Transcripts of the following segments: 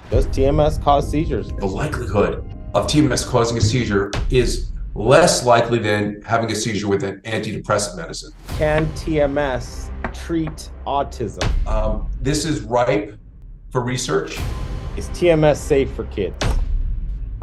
Does TMS cause seizures? The likelihood of TMS causing a seizure is less likely than having a seizure with an antidepressant medicine. Can TMS treat autism? This is ripe for research. Is TMS safe for kids?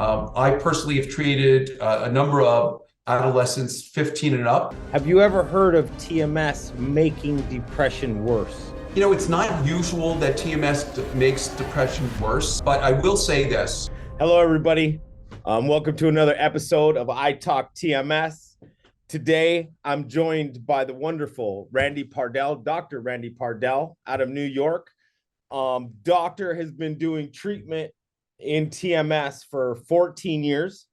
I personally have treated a number of adolescents 15 and up. Have you ever heard of TMS making depression worse? You know, it's not usual that TMS makes depression worse, but I will say this. Hello, everybody. Welcome to another episode of I Talk TMS. Today, I'm joined by the wonderful Randy Pardell, Dr. Randy Pardell out of New York. Doctor has been doing treatment in TMS for 14 years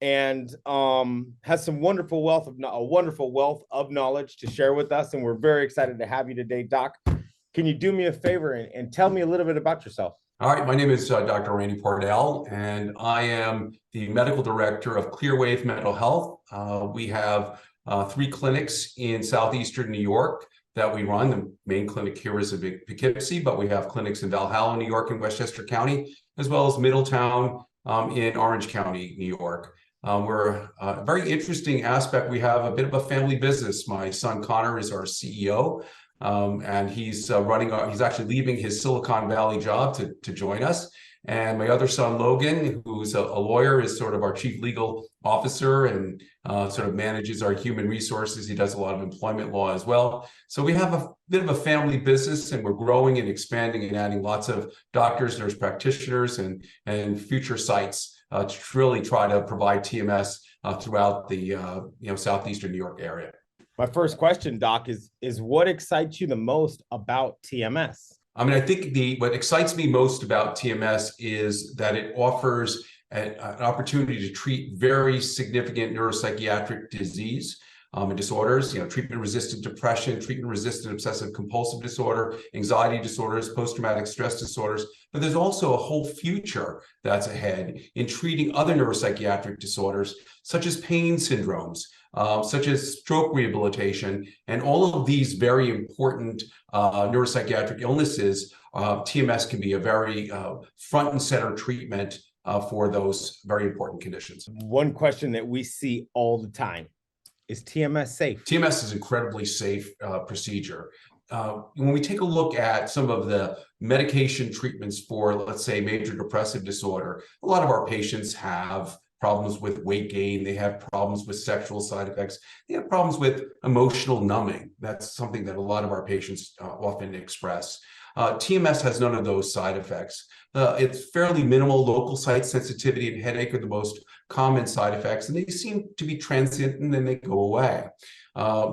and has some wonderful wealth of knowledge to share with us. And we're very excited to have you today, Doc. Can you do me a favor and tell me a little bit about yourself? All right, my name is Dr. Randy Pardell, and I am the medical director of Clearwave Mental Health. We have 3 clinics in southeastern New York that we run. The main clinic here is in Poughkeepsie, but we have clinics in Valhalla, New York, and Westchester County, as well as Middletown in Orange County, New York. We're a very interesting aspect. We have a bit of a family business. My son Connor is our CEO. And he's actually leaving his Silicon Valley job to join us. And my other son, Logan, who's a lawyer, is sort of our chief legal officer and sort of manages our human resources. He does a lot of employment law as well. So we have a bit of a family business, and we're growing and expanding and adding lots of doctors, nurse practitioners, and future sites to really try to provide TMS throughout the southeastern New York area. My first question, Doc, is what excites you the most about TMS? I mean, I think what excites me most about TMS is that it offers an opportunity to treat very significant neuropsychiatric disease and disorders, treatment-resistant depression, treatment-resistant obsessive compulsive disorder, anxiety disorders, post-traumatic stress disorders. But there's also a whole future that's ahead in treating other neuropsychiatric disorders, such as pain syndromes, such as stroke rehabilitation, and all of these very important neuropsychiatric illnesses. TMS can be a very front and center treatment for those very important conditions. One question that we see all the time: is TMS safe? TMS is an incredibly safe procedure. When we take a look at some of the medication treatments for, let's say, major depressive disorder, a lot of our patients have problems with weight gain. They have problems with sexual side effects. They have problems with emotional numbing. That's something that a lot of our patients often express. TMS has none of those side effects. It's fairly minimal. Local site sensitivity and headache are the most common side effects, and they seem to be transient and then they go away.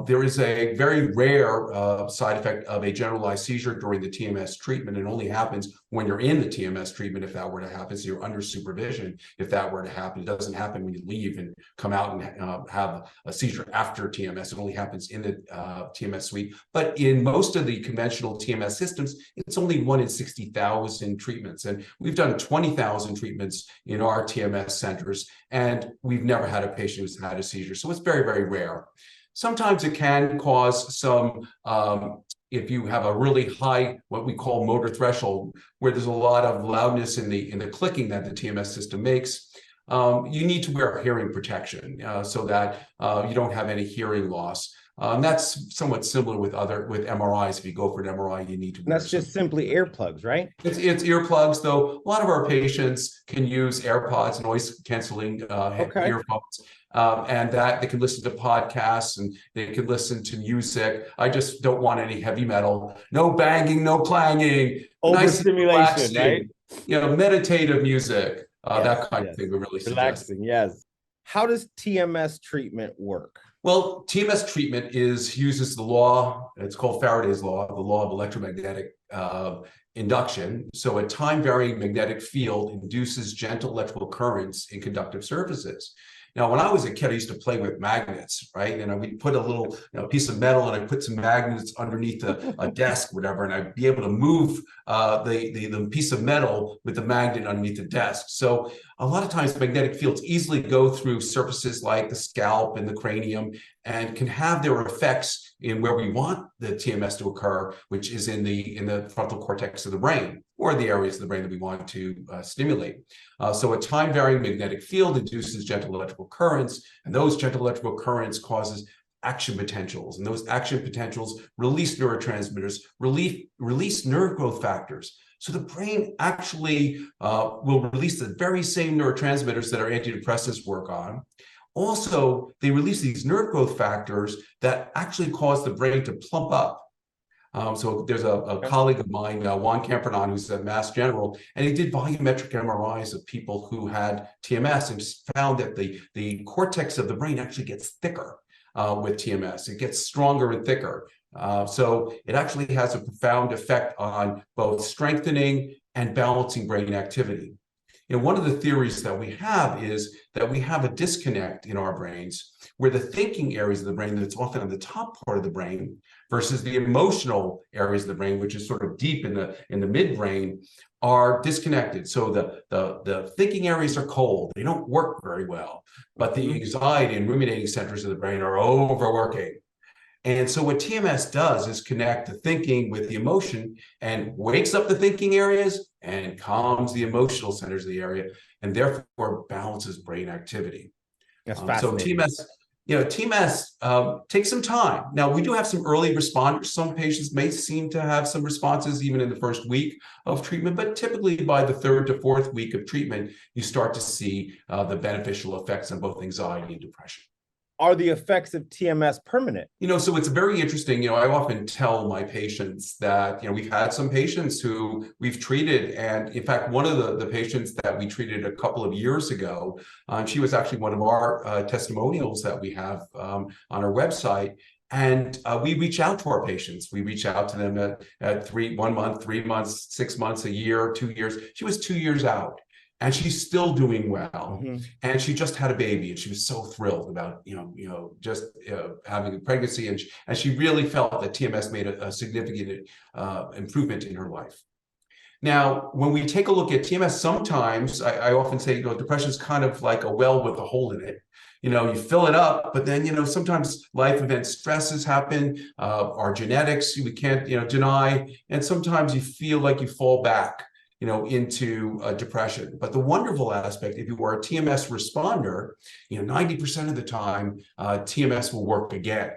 There is a very rare side effect of a generalized seizure during the TMS treatment. It only happens when you're in the TMS treatment, if that were to happen. So you're under supervision if that were to happen. It doesn't happen when you leave and come out and have a seizure after TMS. It only happens in the TMS suite. But in most of the conventional TMS systems, it's only 1 in 60,000 treatments. And we've done 20,000 treatments in our TMS centers, and we've never had a patient who's had a seizure. So it's very, very rare. Sometimes it can cause some, if you have a really high, what we call motor threshold, where there's a lot of loudness in the clicking that the TMS system makes, you need to wear hearing protection so that you don't have any hearing loss. That's somewhat similar with MRIs. If you go for an MRI, you need to. That's just simply earplugs, right? It's earplugs, though. A lot of our patients can use AirPods, noise canceling earphones, and that they can listen to podcasts and they can listen to music. I just don't want any heavy metal, no banging, no clanging, overstimulation, right? Meditative music, Yes, that kind of thing. We really relaxing, yes. How does TMS treatment work? Well, TMS treatment uses the law, it's called Faraday's law, the law of electromagnetic induction. So a time-varying magnetic field induces gentle electrical currents in conductive surfaces. Now, when I was a kid, I used to play with magnets, right? And we'd put a little piece of metal, and I'd put some magnets underneath a desk, whatever, and I'd be able to move the piece of metal with the magnet underneath the desk. So a lot of times magnetic fields easily go through surfaces like the scalp and the cranium and can have their effects in where we want the TMS to occur, which is in the frontal cortex of the brain, or the areas of the brain that we want to stimulate. So a time-varying magnetic field induces gentle electrical currents, and those gentle electrical currents causes action potentials, and those action potentials release neurotransmitters, release nerve growth factors. So the brain actually will release the very same neurotransmitters that our antidepressants work on. Also, they release these nerve growth factors that actually cause the brain to plump up. So there's a colleague of mine, Juan Campernon, who's at Mass General, and he did volumetric MRIs of people who had TMS and found that the cortex of the brain actually gets thicker with TMS. It gets stronger and thicker. So it actually has a profound effect on both strengthening and balancing brain activity. And one of the theories that we have is that we have a disconnect in our brains where the thinking areas of the brain that's often on the top part of the brain versus the emotional areas of the brain, which is sort of deep in the midbrain, are disconnected. So the thinking areas are cold. They don't work very well, but the anxiety and ruminating centers of the brain are overworking. And so what TMS does is connect the thinking with the emotion and wakes up the thinking areas and calms the emotional centers of the area, and therefore balances brain activity. That's fascinating. So TMS takes some time. Now, we do have some early responders. Some patients may seem to have some responses even in the first week of treatment, but typically by the 3rd to 4th week of treatment, you start to see the beneficial effects on both anxiety and depression. Are the effects of TMS permanent? So it's very interesting. I often tell my patients that, we've had some patients who we've treated. And in fact, one of the patients that we treated a couple of years ago, she was actually one of our testimonials that we have on our website. And we reach out to our patients. We reach out to them at 1 month, 3 months, 6 months, a year, 2 years. She was 2 years out. And she's still doing well. And she just had a baby, and she was so thrilled about, having a pregnancy. And she really felt that TMS made a significant improvement in her life. Now, when we take a look at TMS, sometimes I often say, depression is kind of like a well with a hole in it. You fill it up, but then, sometimes life events, stresses happen, our genetics, we can't, deny. And sometimes you feel like you fall back into depression. But the wonderful aspect, if you are a TMS responder, 90% of the time, TMS will work again.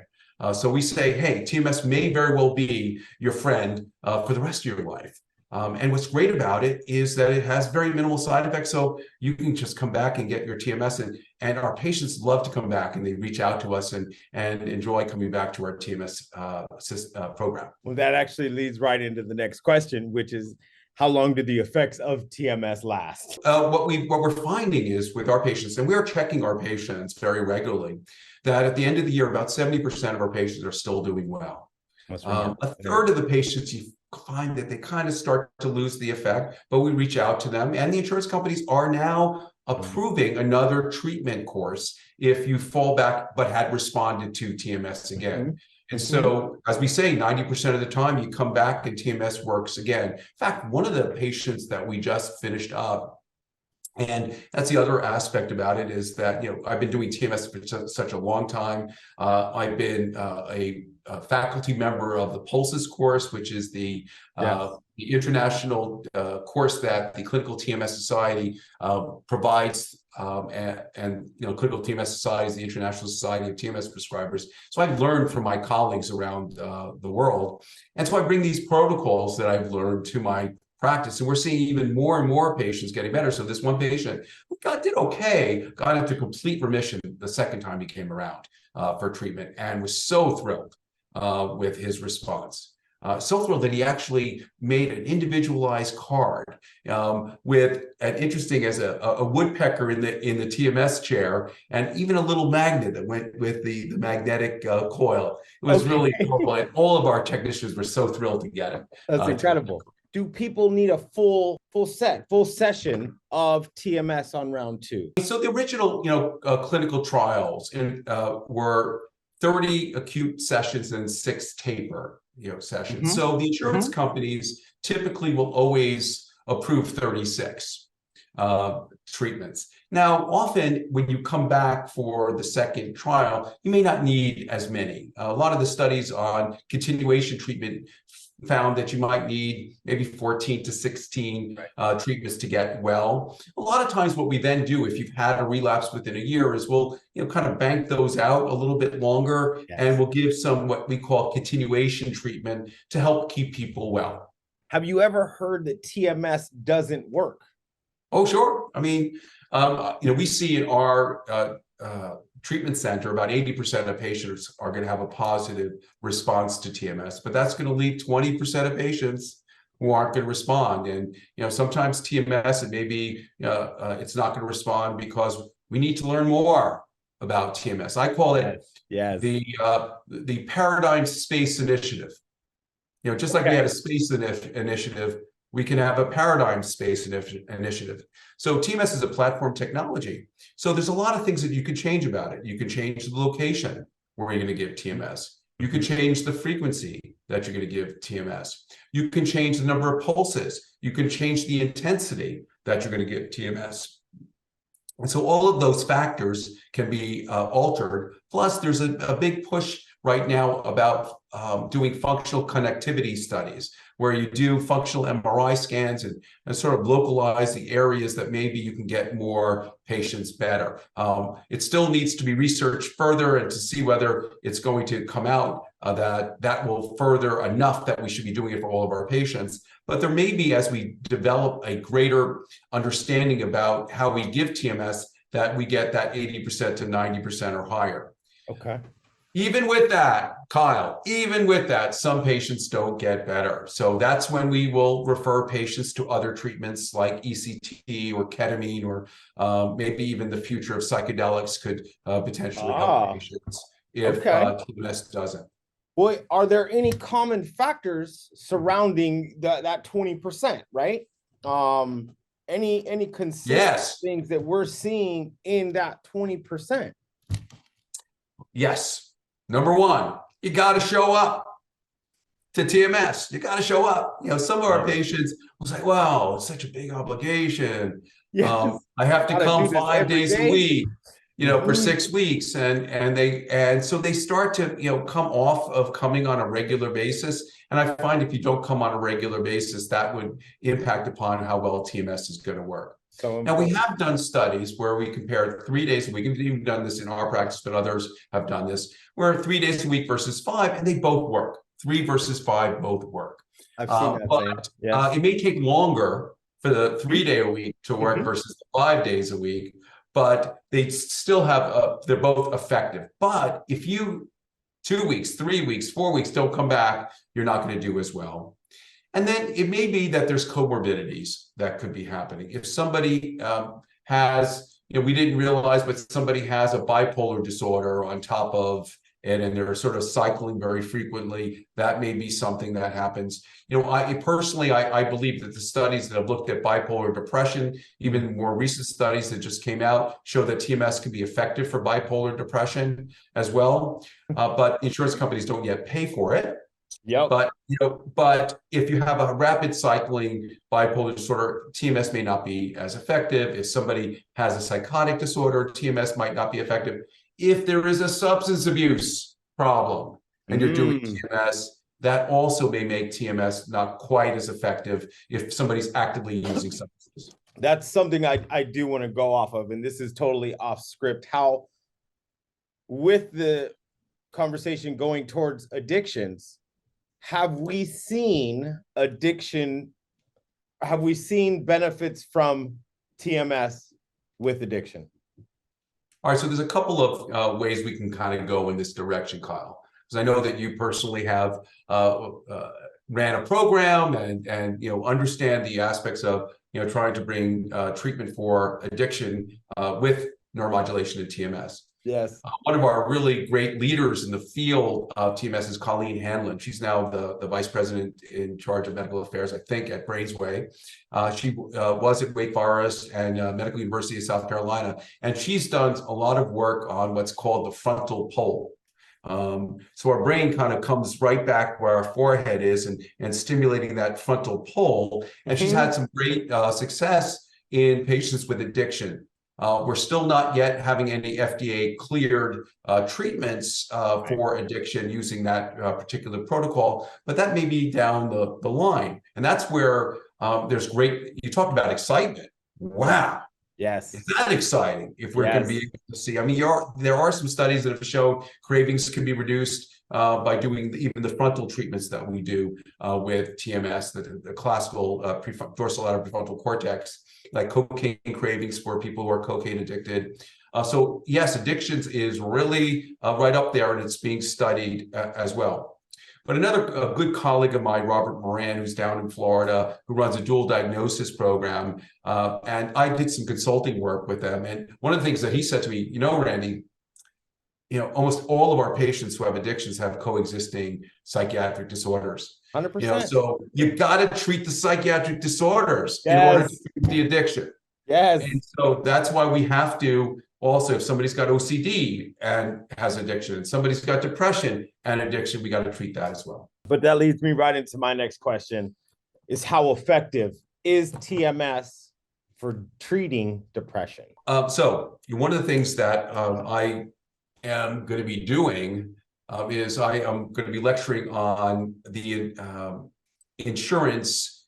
So we say, hey, TMS may very well be your friend for the rest of your life. And what's great about it is that it has very minimal side effects. So you can just come back and get your TMS. And our patients love to come back, and they reach out to us and enjoy coming back to our TMS program. Well, that actually leads right into the next question, which is, how long do the effects of TMS last? What we're finding is with our patients, and we're checking our patients very regularly, that at the end of the year, about 70% of our patients are still doing well. A third of the patients, you find that they kind of start to lose the effect, but we reach out to them, and the insurance companies are now approving another treatment course if you fall back but had responded to TMS again. And so, as we say, 90% of the time you come back and TMS works again. In fact, one of the patients that we just finished up, and that's the other aspect about it, is that, I've been doing TMS for such a long time. I've been a faculty member of the Pulses course, which is the international course that the Clinical TMS Society provides. And Clinical TMS Society is the International Society of TMS Prescribers. So I've learned from my colleagues around the world. And so I bring these protocols that I've learned to my practice, and we're seeing even more and more patients getting better. So this one patient who did okay, got into complete remission the second time he came around for treatment, and was so thrilled with his response. So thrilled that he actually made an individualized card with an interesting as a woodpecker in the TMS chair, and even a little magnet that went with the magnetic coil. It was really cool, and all of our technicians were so thrilled to get it. That's incredible. Do people need a full session of TMS on round 2? So the original clinical trials were 30 acute sessions and 6 taper sessions. So the insurance companies typically will always approve 36. treatments. Now, often when you come back for the second trial, you may not need as many. A lot of the studies on continuation treatment found that you might need maybe 14 to 16 treatments to get well. A lot of times what we then do if you've had a relapse within a year is we'll kind of bank those out a little bit longer, and we'll give some what we call continuation treatment to help keep people well. Have you ever heard that TMS doesn't work? Oh, sure. I mean, we see in our treatment center, about 80% of patients are going to have a positive response to TMS, but that's going to leave 20% of patients who aren't going to respond. And, sometimes TMS, and maybe it's not going to respond because we need to learn more about TMS. I call it the paradigm space initiative. Just like we had a space initiative, we can have a paradigm space initiative. So TMS is a platform technology. So there's a lot of things that you can change about it. You can change the location where you're going to give TMS. You can change the frequency that you're going to give TMS. You can change the number of pulses. You can change the intensity that you're going to give TMS. And so all of those factors can be altered. Plus, there's a big push right now about doing functional connectivity studies, where you do functional MRI scans and sort of localize the areas that maybe you can get more patients better. It still needs to be researched further and to see whether it's going to come out that will further enough that we should be doing it for all of our patients. But there may be, as we develop a greater understanding about how we give TMS, that we get that 80% to 90% or higher. Okay. Even with that, Kyle, some patients don't get better. So that's when we will refer patients to other treatments like ECT or ketamine, or maybe even the future of psychedelics could potentially help patients if TMS doesn't. Well, are there any common factors surrounding that 20%, right? Any consistent things that we're seeing in that 20%? Yes. Number one, you got to show up to TMS. You got to show up. Some of our patients will say, "Well, it's such a big obligation. I have to come 5 days a week, for 6 weeks," and so they start to come off of coming on a regular basis. And I find if you don't come on a regular basis, that would impact upon how well TMS is going to work. Now, we have done studies where we compare 3 days a week. We've even done this in our practice, but others have done this, where 3 days a week versus 5, and they both work. 3 versus 5 both work. I've seen that. It may take longer for the 3-day-a-week to work versus the 5 days a week, but they still have, they're both effective. But if you 2 weeks, 3 weeks, 4 weeks don't come back, you're not going to do as well. And then it may be that there's comorbidities that could be happening. If somebody has, we didn't realize, but somebody has a bipolar disorder on top of it, and they're sort of cycling very frequently, that may be something that happens. I personally, I believe that the studies that have looked at bipolar depression, even more recent studies that just came out, show that TMS can be effective for bipolar depression as well. But insurance companies don't yet pay for it. But if you have a rapid cycling bipolar disorder, TMS may not be as effective. If somebody has a psychotic disorder, TMS might not be effective. If there is a substance abuse problem and you're doing TMS, that also may make TMS not quite as effective if somebody's actively using substances. That's something I do want to go off of, and this is totally off script. How, with the conversation going towards addictions, have we seen benefits from TMS with addiction? All right, so there's a couple of ways we can kind of go in this direction, Kyle, because I know that you personally have ran a program and understand the aspects of trying to bring treatment for addiction with neuromodulation and TMS. Yes. One of our really great leaders in the field of TMS is Colleen Hanlon. She's now the vice president in charge of medical affairs, I think, at Brainsway. She was at Wake Forest and Medical University of South Carolina, and she's done a lot of work on what's called the frontal pole. So our brain kind of comes right back where our forehead is and stimulating that frontal pole. And she's had some great success in patients with addiction. We're still not yet having any FDA cleared treatments for addiction using that particular protocol, but that may be down the line. And that's where there's great, you talk about excitement. Wow. Yes. Is that exciting if we're going to be able to see? I mean, there are some studies that have shown cravings can be reduced by doing even the frontal treatments that we do with TMS, the classical dorsolateral prefrontal cortex, like cocaine cravings for people who are cocaine addicted. So yes, addictions is really right up there, and it's being studied as well. But another good colleague of mine, Robert Moran, who's down in Florida, who runs a dual diagnosis program, and I did some consulting work with them. And one of the things that he said to me, Randy, almost all of our patients who have addictions have coexisting psychiatric disorders. 100%. So you've got to treat the psychiatric disorders in Yes. order to treat the addiction. Yes. And so that's why we have to also, if somebody's got OCD and has addiction, and somebody's got depression and addiction, we got to treat that as well. But that leads me right into my next question, is how effective is TMS for treating depression? So one of the things that I am going to be doing is I am going to be lecturing on the insurance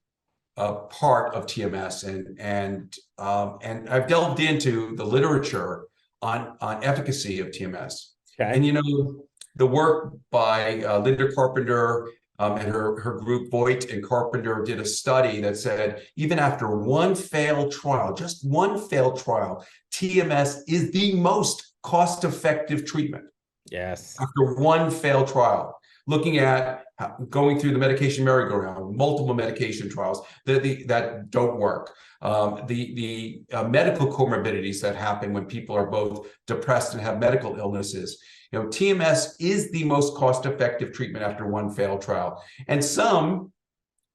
part of TMS, and I've delved into the literature on efficacy of TMS. Okay. And the work by Linda Carpenter and her group, Voigt and Carpenter, did a study that said even after one failed trial, just one failed trial, TMS is the most cost-effective treatment. Yes. After one failed trial, looking at going through the medication merry-go-round, multiple medication trials that don't work, the medical comorbidities that happen when people are both depressed and have medical illnesses. TMS is the most cost-effective treatment after one failed trial. And so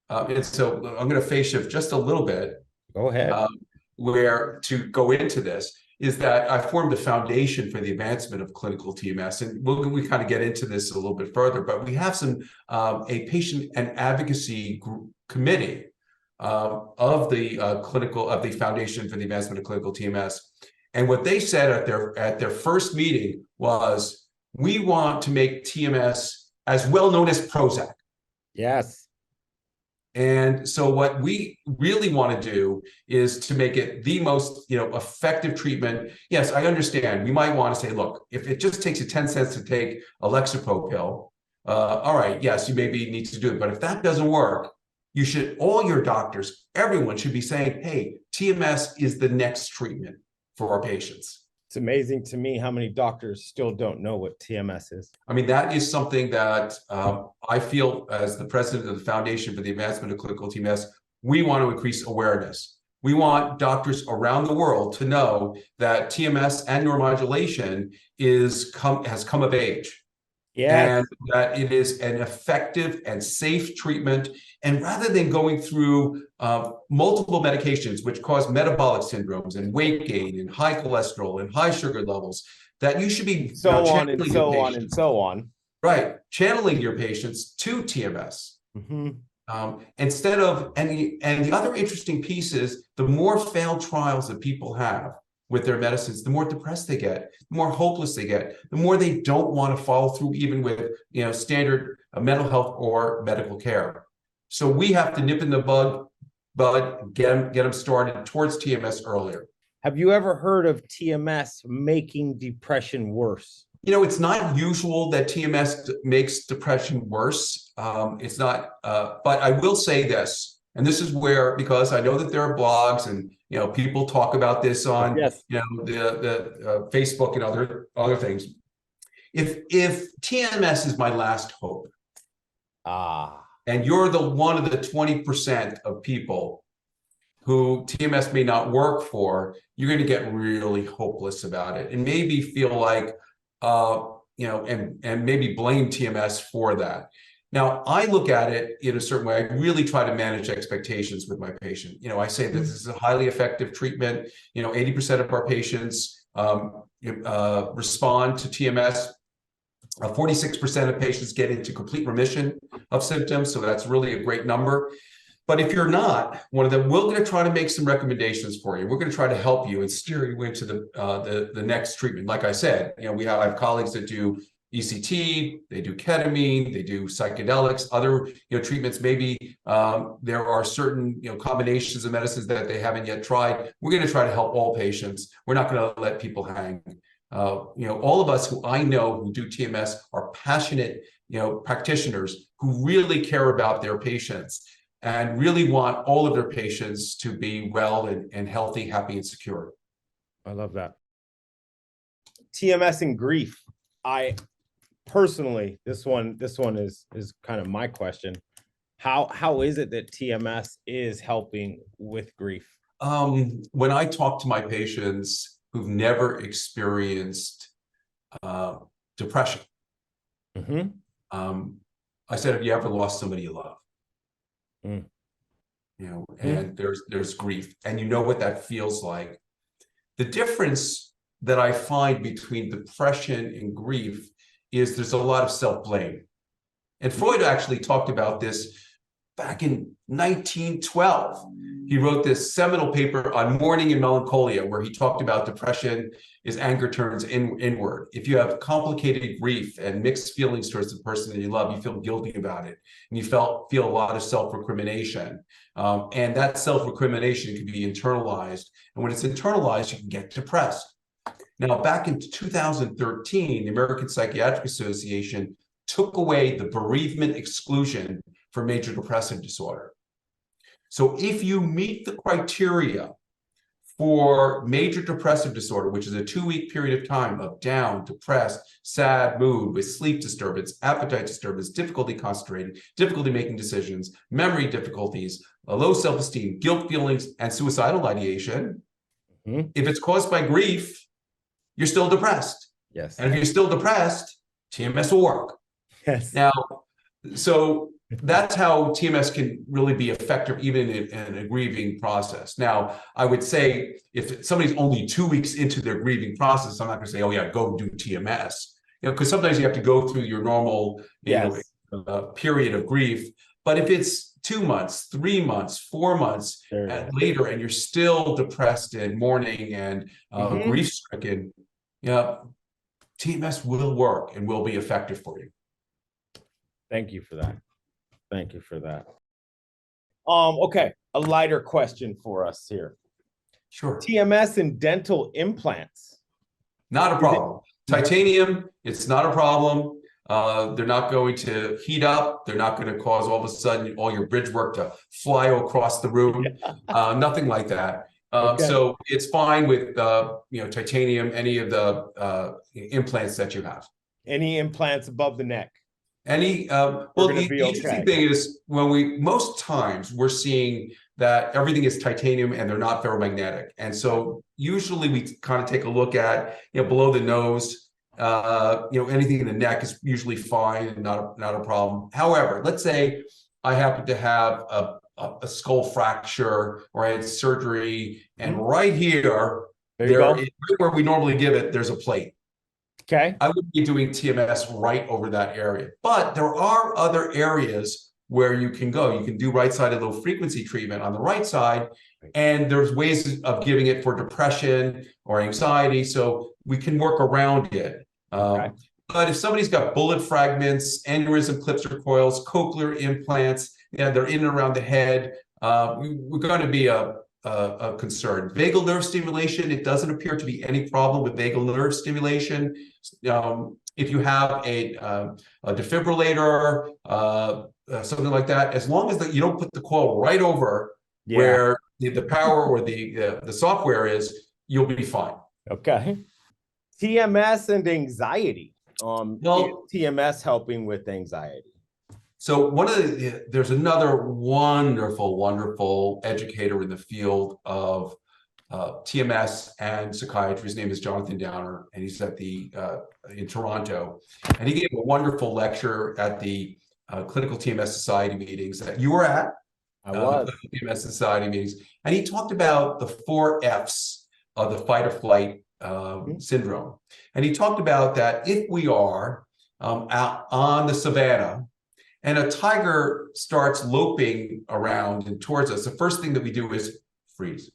I'm going to phase shift just a little bit. Go ahead. Where to go into this is that I formed a foundation for the advancement of clinical TMS, and we kind of get into this a little bit further. But we have a patient and advocacy group committee of the Foundation for the Advancement of Clinical TMS, and what they said at their first meeting was, we want to make TMS as well known as Prozac. Yes. And so what we really want to do is to make it the most, effective treatment. Yes, I understand. We might want to say, look, if it just takes you 10 cents to take a Lexapro pill, all right, yes, you maybe need to do it. But if that doesn't work, all your doctors, everyone should be saying, hey, TMS is the next treatment for our patients. It's amazing to me how many doctors still don't know what TMS is. I mean, that is something that I feel, as the president of the Foundation for the Advancement of Clinical TMS, we want to increase awareness. We want doctors around the world to know that TMS and neuromodulation has come of age. Yes. And that it is an effective and safe treatment. And rather than going through multiple medications, which cause metabolic syndromes and weight gain and high cholesterol and high sugar levels, that you should be so on and so on and so on. Right. Channeling your patients to TMS. Mm-hmm. Instead of, and the other interesting piece is, the more failed trials that people have with their medicines, the more depressed they get, the more hopeless they get, the more they don't want to follow through even with standard mental health or medical care. So we have to nip in the bud, get them started towards TMS earlier. Have you ever heard of TMS making depression worse? It's not usual that TMS makes depression worse. It's not, but I will say this, and this is where, because I know that there are blogs and people talk about this on the Facebook and other things. If TMS is my last hope, and you're one of the 20% of people who TMS may not work for, you're going to get really hopeless about it and maybe feel like, and maybe blame TMS for that. Now, I look at it in a certain way. I really try to manage expectations with my patient. I say that this is a highly effective treatment. 80% of our patients respond to TMS. 46% of patients get into complete remission of symptoms. So that's really a great number. But if you're not one of them, we're going to try to make some recommendations for you. We're going to try to help you and steer you into the next treatment. Like I said, I have colleagues that do ECT, they do ketamine, they do psychedelics, other treatments. Maybe there are certain combinations of medicines that they haven't yet tried. We're going to try to help all patients. We're not going to let people hang. All of us who I know who do TMS are passionate practitioners who really care about their patients and really want all of their patients to be well and healthy, happy, and secure. I love that. TMS and grief. I personally, this one is kind of my question. How is it that TMS is helping with grief? When I talk to my patients who've never experienced depression, I said, have you ever lost somebody you love? And there's grief, and what that feels like. The difference that I find between depression and grief is there's a lot of self-blame. And Freud actually talked about this back in 1912. He wrote this seminal paper on mourning and melancholia, where he talked about depression is anger turns inward. If you have complicated grief and mixed feelings towards the person that you love, you feel guilty about it, and you feel a lot of self-recrimination. And that self-recrimination can be internalized. And when it's internalized, you can get depressed. Now, back in 2013, the American Psychiatric Association took away the bereavement exclusion for major depressive disorder. So if you meet the criteria for major depressive disorder, which is a 2-week period of time of down, depressed, sad mood with sleep disturbance, appetite disturbance, difficulty concentrating, difficulty making decisions, memory difficulties, a low self-esteem, guilt feelings, and suicidal ideation, if it's caused by grief, you're still depressed. Yes. And if you're still depressed, TMS will work. Yes. Now, so that's how TMS can really be effective, even in a grieving process. Now, I would say if somebody's only 2 weeks into their grieving process, I'm not going to say, oh yeah, go do TMS, because sometimes you have to go through your normal period of grief. But if it's 2 months, 3 months, 4 months later, and you're still depressed and mourning and grief-stricken, TMS will work and will be effective for you. Thank you for that. Thank you for that. Okay, a lighter question for us here. Sure. TMS and dental implants. Not a problem. Titanium, it's not a problem. They're not going to heat up. They're not going to cause all of a sudden all your bridge work to fly across the room. Nothing like that. So it's fine with titanium, any of the implants that you have. Any implants above the neck? Well, the interesting thing is most times we're seeing that everything is titanium and they're not ferromagnetic. And so usually we kind of take a look at, below the nose, anything in the neck is usually fine and not a problem. However, let's say I happen to have a skull fracture or I had surgery, and right here, where we normally give it, there's a plate. Okay. I would be doing TMS right over that area. But there are other areas where you can go. You can do right-sided low frequency treatment on the right side, and there's ways of giving it for depression or anxiety, so we can work around it. But if somebody's got bullet fragments, aneurysm clips or coils, cochlear implants, they're in and around the head, we're going to be a concern. Vagal nerve stimulation, it doesn't appear to be any problem with vagal nerve stimulation. If you have a defibrillator, something like that, as long as you don't put the coil right over where the power or the software is, you'll be fine. Okay. TMS and anxiety. TMS helping with anxiety. So there's another wonderful educator in the field of TMS and psychiatry. His name is Jonathan Downer, and he's in Toronto. And he gave a wonderful lecture at the Clinical TMS Society meetings that you were at. I was. TMS Society meetings. And he talked about the 4 F's of the fight or flight syndrome. And he talked about that if we are out on the savannah and a tiger starts loping around and towards us, the first thing that we do is freeze,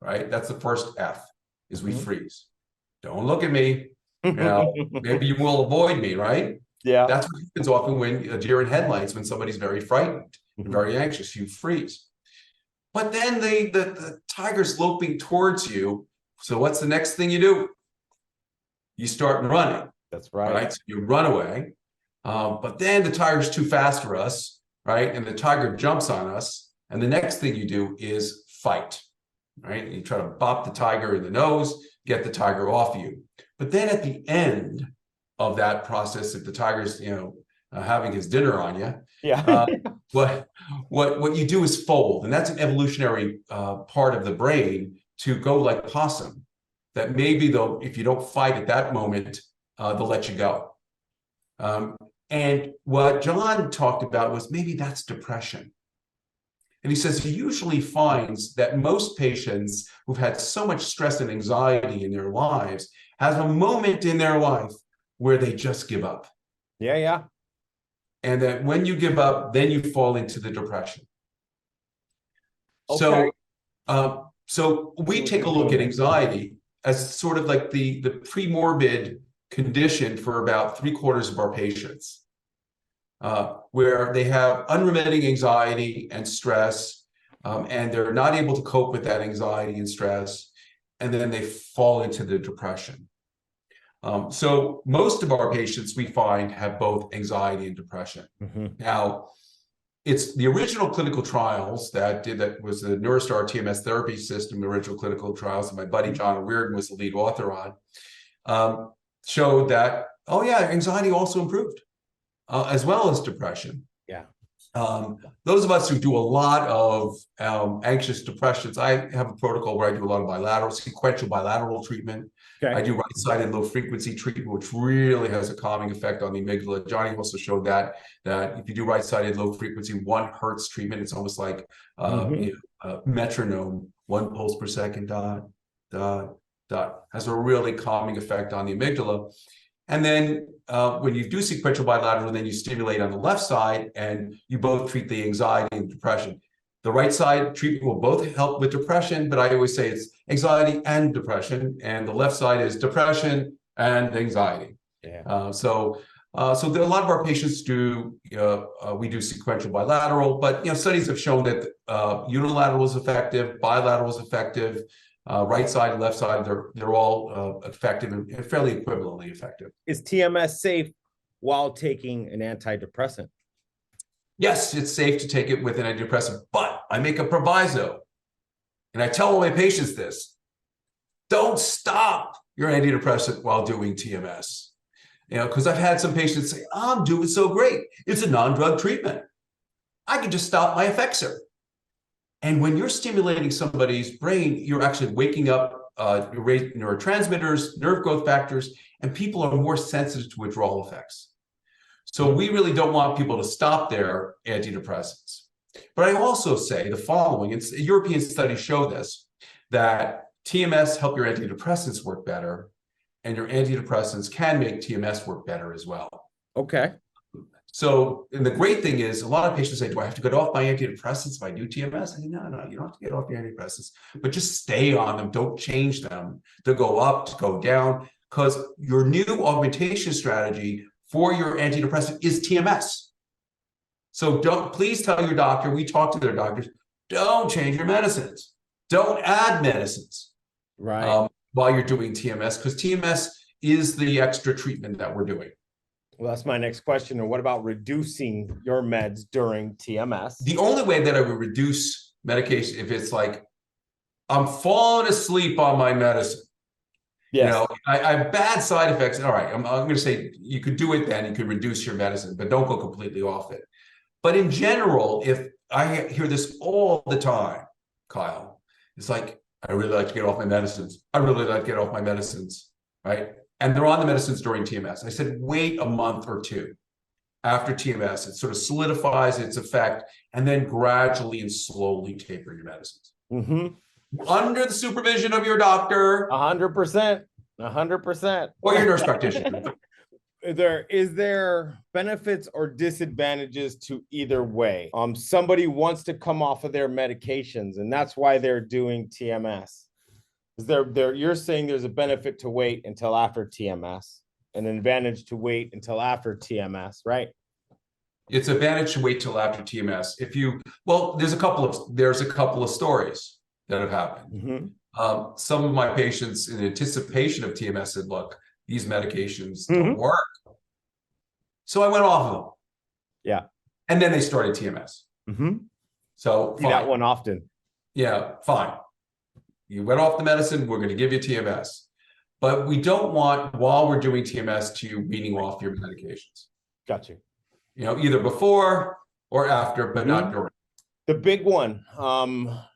right? That's the first F, is we freeze. Don't look at me. Maybe you will avoid me, right? Yeah. That's what happens often when a deer in headlights, when somebody's very frightened and very anxious, you freeze. But then the tiger's loping towards you. So what's the next thing you do? You start running. That's right. Right? So you run away. But then the tiger's too fast for us, right? And the tiger jumps on us. And the next thing you do is fight, right? You try to bop the tiger in the nose, get the tiger off you. But then at the end of that process, if the tiger's, having his dinner on you, what you do is fold. And that's an evolutionary part of the brain to go like possum, that maybe though, if you don't fight at that moment, they'll let you go. And what John talked about was maybe that's depression. And he says he usually finds that most patients who've had so much stress and anxiety in their lives have a moment in their life where they just give up. Yeah. And that when you give up, then you fall into the depression. Okay. So we take a look at anxiety as sort of like the pre-morbid condition for about 3/4 of our patients, where they have unremitting anxiety and stress, and they're not able to cope with that anxiety and stress, and then they fall into the depression. So most of our patients we find have both anxiety and depression. Now, it's the original clinical trials that was the Neurostar TMS therapy system, the original clinical trials that my buddy John Reardon was the lead author on, showed that, oh yeah, anxiety also improved, as well as depression. Yeah. Those of us who do a lot of anxious depressions, I have a protocol where I do a lot of sequential bilateral treatment. Okay. I do right-sided low-frequency treatment, which really has a calming effect on the amygdala. Johnny also showed that if you do right-sided low-frequency 1 hertz treatment, it's almost like metronome, 1 pulse per second, dot, dot, dot, has a really calming effect on the amygdala. And then when you do sequential bilateral, then you stimulate on the left side and you both treat the anxiety and depression. The right side treatment will both help with depression, but I always say it's anxiety and depression, and the left side is depression and anxiety. Yeah. So a lot of our patients we do sequential bilateral, but studies have shown that unilateral is effective, bilateral is effective. Right side and left side, they're all effective and fairly equivalently effective. Is TMS safe while taking an antidepressant? Yes, it's safe to take it with an antidepressant, but I make a proviso, and I tell all my patients this: don't stop your antidepressant while doing TMS. Because I've had some patients say, "I'm doing so great. It's a non-drug treatment. I can just stop my effexor." And when you're stimulating somebody's brain, you're actually waking up neurotransmitters, nerve growth factors, and people are more sensitive to withdrawal effects. So we really don't want people to stop their antidepressants. But I also say the following: European studies show this, that TMS help your antidepressants work better, and your antidepressants can make TMS work better as well. Okay. So, and the great thing is, a lot of patients say, do I have to get off my antidepressants if I do TMS? I say, no, you don't have to get off your antidepressants, but just stay on them. Don't change them to go up, to go down, because your new augmentation strategy for your antidepressant is TMS. So please tell your doctor, we talk to their doctors, don't change your medicines. Don't add medicines while you're doing TMS, because TMS is the extra treatment that we're doing. Well, that's my next question. And what about reducing your meds during TMS? The only way that I would reduce medication, if it's like, I'm falling asleep on my medicine. Yes. I have bad side effects. All right, I'm going to say you could do it then. You could reduce your medicine, but don't go completely off it. But in general, if I hear this all the time, Kyle, it's like, I really like to get off my medicines. I really like to get off my medicines, right? And they're on the medicines during TMS. I said, wait a month or two after TMS. It sort of solidifies its effect, and then gradually and slowly taper your medicines. Under the supervision of your doctor. 100%. 100%. Or your nurse practitioner. is there benefits or disadvantages to either way? Somebody wants to come off of their medications, and that's why they're doing TMS. You're saying there's a benefit to wait until after TMS, and an advantage to wait until after TMS, right? It's advantage to wait till after TMS. There's a couple of stories that have happened. Some of my patients in anticipation of TMS said, look, these medications don't work. So I went off of them. Yeah. And then they started TMS. So fine. That one often. Yeah, fine. You went off the medicine, we're going to give you TMS. But we don't want, while we're doing TMS, to you weaning off your medications. Got you. Either before or after, but not during. The big one,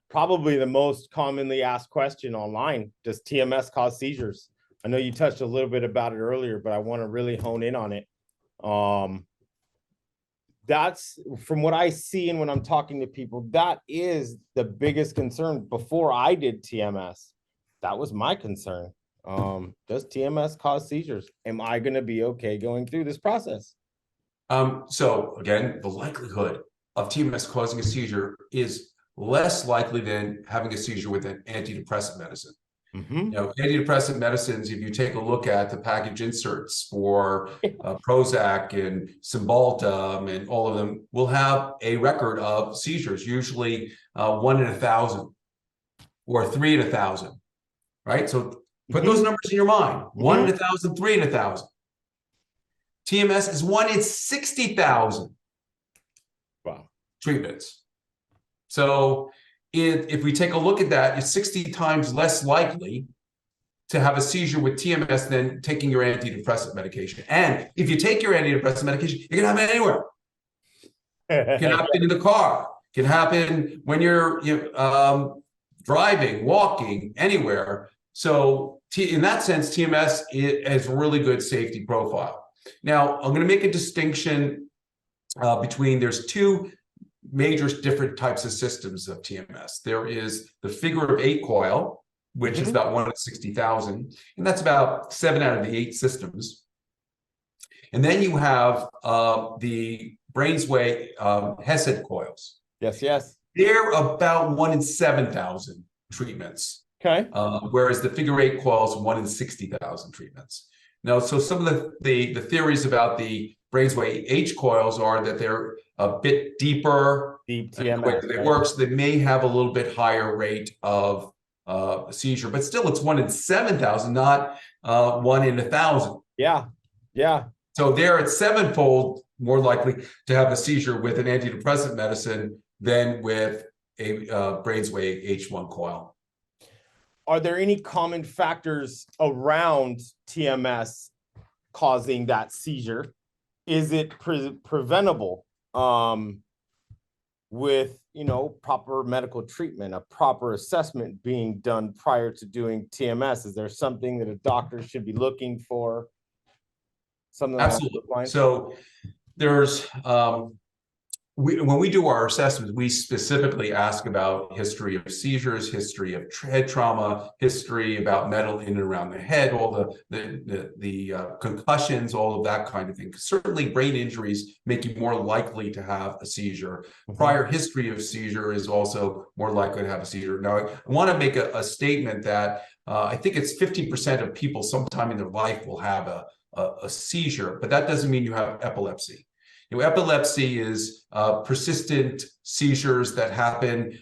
probably the most commonly asked question online, does TMS cause seizures? I know you touched a little bit about it earlier, but I want to really hone in on it. That's from what I see and when I'm talking to people, that is the biggest concern. Before I did TMS, that was my concern. Does TMS cause seizures? Am I going to be okay going through this process? So again, the likelihood of TMS causing a seizure is less likely than having a seizure with an antidepressant medicine. Antidepressant medicines, if you take a look at the package inserts for Prozac and Cymbalta and all of them, will have a record of seizures, usually 1 in 1,000 or 3 in 1,000, right? So put those numbers in your mind, 1 in 1,000, 3 in 1,000. TMS is 1 in 60,000 treatments. So if we take a look at that, it's 60 times less likely to have a seizure with TMS than taking your antidepressant medication. And if you take your antidepressant medication, it can happen anywhere. It can happen in the car. It can happen when you're driving, walking, anywhere. So in that sense, TMS has a really good safety profile. Now, I'm going to make a distinction between, there's two major different types of systems of TMS. There is the figure of 8 coil, which is about 1 in 60,000, and that's about 7 out of the 8 systems. And then you have the Brainsway Hesed coils. Yes. They're about 1 in 7,000 treatments. Okay. Whereas the figure 8 coils, 1 in 60,000 treatments. Now, so some of the theories about the Brainsway H coils are that they're a bit deeper. Deep TMS, the way that it works, they may have a little bit higher rate of seizure, but still it's 1 in 7,000, not 1 in 1,000. Yeah. So they're at 7-fold more likely to have a seizure with an antidepressant medicine than with a Brainsway H1 coil. Are there any common factors around TMS causing that seizure? Is it preventable with proper medical treatment, a proper assessment being done prior to doing TMS? Is there something that a doctor should be looking for? Something absolutely. So there's when we do our assessments, we specifically ask about history of seizures, history of head trauma, history about metal in and around the head, all the concussions, all of that kind of thing. Certainly brain injuries make you more likely to have a seizure. Prior history of seizure is also more likely to have a seizure. Now, I want to make a statement that I think it's 50% of people sometime in their life will have a seizure, but that doesn't mean you have epilepsy. Epilepsy is persistent seizures that happen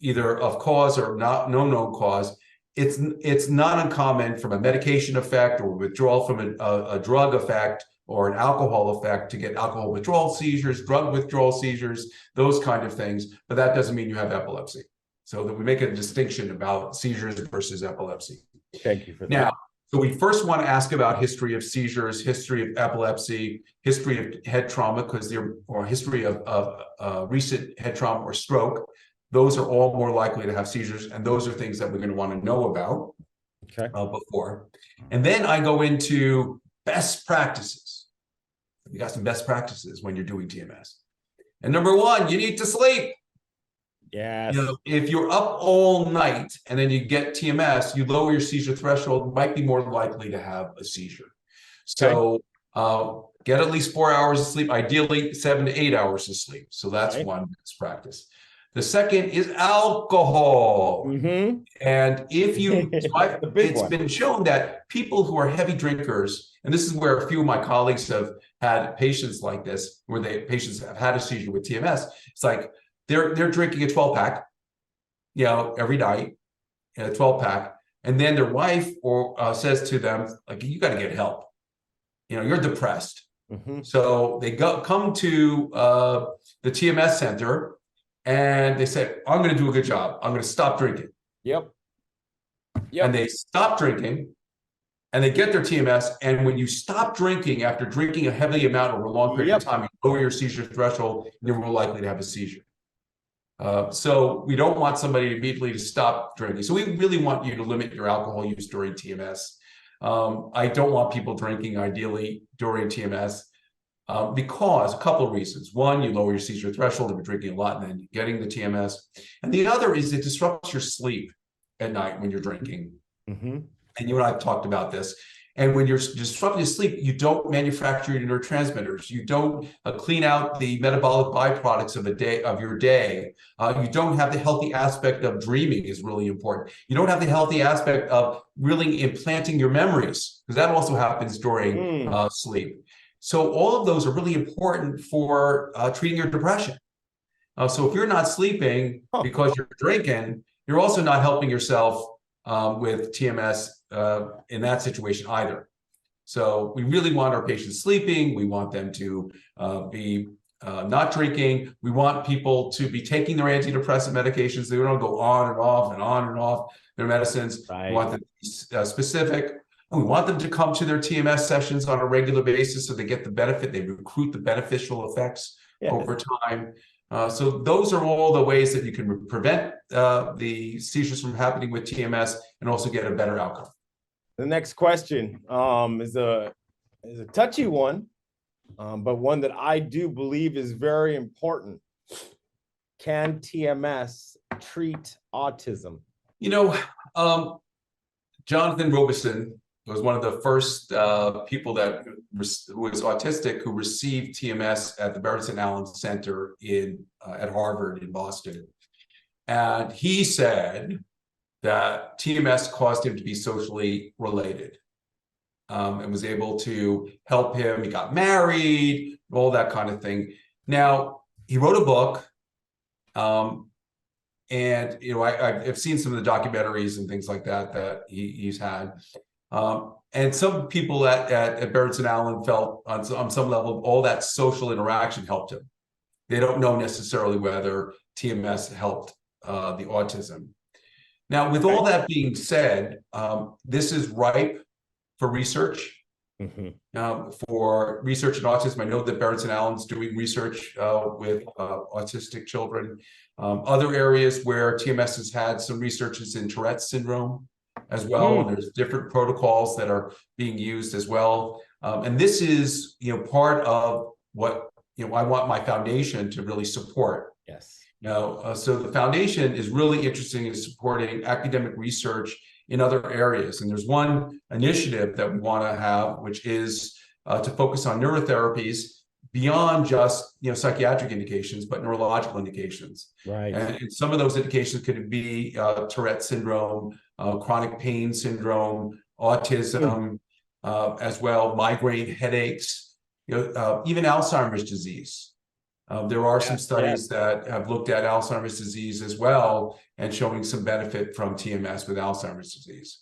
either of cause or no known cause. It's not uncommon from a medication effect or withdrawal from a drug effect or an alcohol effect to get alcohol withdrawal seizures, drug withdrawal seizures, those kind of things. But that doesn't mean you have epilepsy. So that we make a distinction about seizures versus epilepsy. Thank you for that. Now, so we first want to ask about history of seizures, history of epilepsy, history of head trauma, or history of recent head trauma or stroke. Those are all more likely to have seizures, and those are things that we're going to want to know about before. And then I go into best practices. We got some best practices when you're doing TMS. And number 1, you need to sleep. Yes. If you're up all night and then you get TMS, you lower your seizure threshold, might be more likely to have a seizure. So Get at least 4 hours of sleep, ideally 7 to 8 hours of sleep. So that's Right. one best practice. The second is alcohol. Mm-hmm. And if you, The big it's one. been shown that people who are heavy drinkers, and this is where a few of my colleagues have had patients like this, where patients have had a seizure with TMS. It's like they're drinking a 12-pack, every night, a 12-pack, and then their wife says to them, like, you got to get help. You're depressed. Mm-hmm. So they come to the TMS center, and they say, I'm going to do a good job. I'm going to stop drinking. Yep. And they stop drinking, and they get their TMS. And when you stop drinking after drinking a heavy amount over a long period of time, you lower your seizure threshold, and you're more likely to have a seizure. So we don't want somebody immediately to stop drinking. So we really want you to limit your alcohol use during TMS. I don't want people drinking ideally during TMS because a couple of reasons. One, you lower your seizure threshold if you're drinking a lot and then getting the TMS. And the other is it disrupts your sleep at night when you're drinking. Mm-hmm. And you and I have talked about this. And when you're disrupting sleep, you don't manufacture your neurotransmitters. You don't clean out the metabolic byproducts of your day. You don't have the healthy aspect of dreaming is really important. You don't have the healthy aspect of really implanting your memories, because that also happens during sleep. So all of those are really important for treating your depression. So if you're not sleeping because you're drinking, you're also not helping yourself with TMS in that situation either. So we really want our patients sleeping. We want them to be not drinking. We want people to be taking their antidepressant medications. They don't go on and off and on and off their medicines. Right. We want them to be specific. And we want them to come to their TMS sessions on a regular basis so they get the benefit. They recruit the beneficial effects over time. So those are all the ways that you can prevent the seizures from happening with TMS and also get a better outcome. The next question is a touchy one, but one that I do believe is very important. Can TMS treat autism? Jonathan Robeson was one of the first people who was autistic who received TMS at the Barrett and Allen Center at Harvard in Boston. And he said that TMS caused him to be socially related and was able to help him. He got married, all that kind of thing. Now, he wrote a book. And I've seen some of the documentaries and things like that he's had. And some people at Barrett and Allen felt on some level all that social interaction helped him. They don't know necessarily whether TMS helped the autism. Now, with all that being said, this is ripe for research. For research in autism, I know that Barrett and Allen's doing research with autistic children. Other areas where TMS has had some research is in Tourette's syndrome as well, and there's different protocols that are being used as well. And this is, part of what I want my foundation to really support. Yes. So the foundation is really interested in supporting academic research in other areas. And there's one initiative that we want to have, which is to focus on neurotherapies beyond just psychiatric indications, but neurological indications. Right. And some of those indications could be Tourette syndrome, chronic pain syndrome, autism, as well, migraine headaches, even Alzheimer's disease. There are some studies that have looked at Alzheimer's disease as well and showing some benefit from TMS with Alzheimer's disease.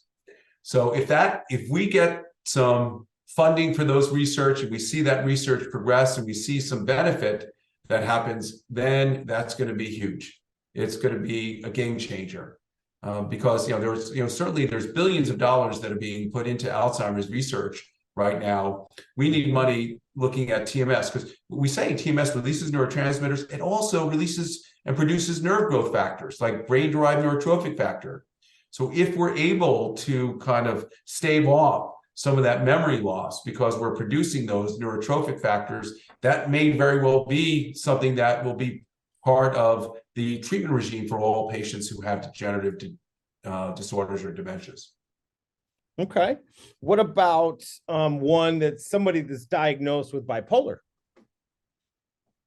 So if we get some funding for those research and we see that research progress and we see some benefit that happens, then that's going to be huge. It's going to be a game changer because there's billions of dollars that are being put into Alzheimer's research right now. We need money looking at TMS because we say TMS releases neurotransmitters. It also releases and produces nerve growth factors like brain-derived neurotrophic factor. So if we're able to kind of stave off some of that memory loss because we're producing those neurotrophic factors, that may very well be something that will be part of the treatment regime for all patients who have degenerative disorders or dementias. Okay. What about one that's somebody that's diagnosed with bipolar?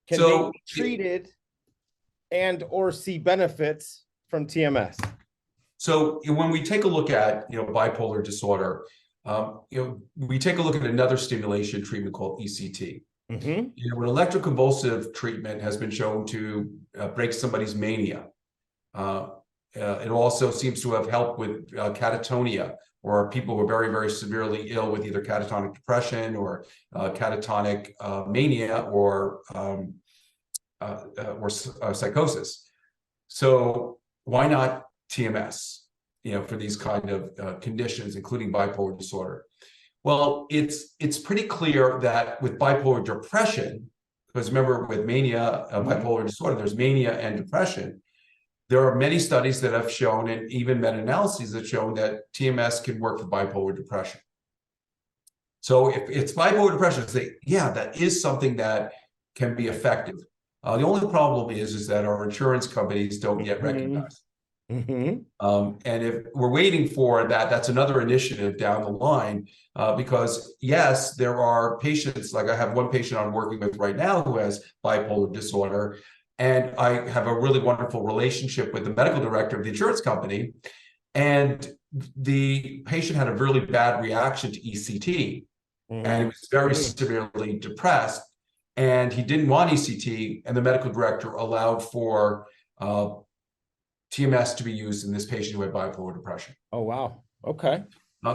Can they So be treated and or see benefits from TMS? So when we take a look at bipolar disorder, we take a look at another stimulation treatment called ECT. Mm-hmm. An electroconvulsive treatment has been shown to break somebody's mania. It also seems to have helped with catatonia, or people who are very, very severely ill with either catatonic depression or catatonic mania or psychosis. So why not TMS, for these kind of conditions, including bipolar disorder? Well, it's pretty clear that with bipolar depression, because remember with mania, bipolar disorder, there's mania and depression. There are many studies that have shown, and even meta-analyses that have shown, that TMS can work for bipolar depression. So if it's bipolar depression, say, yeah, that is something that can be effective. The only problem is that our insurance companies don't yet recognize. Mm-hmm. And if we're waiting for that, that's another initiative down the line, because yes, there are patients, like I have one patient I'm working with right now who has bipolar disorder, and I have a really wonderful relationship with the medical director of the insurance company, and the patient had a really bad reaction to ECT, and he was very severely depressed, and he didn't want ECT, and the medical director allowed for TMS to be used in this patient who had bipolar depression. Oh, wow. Okay.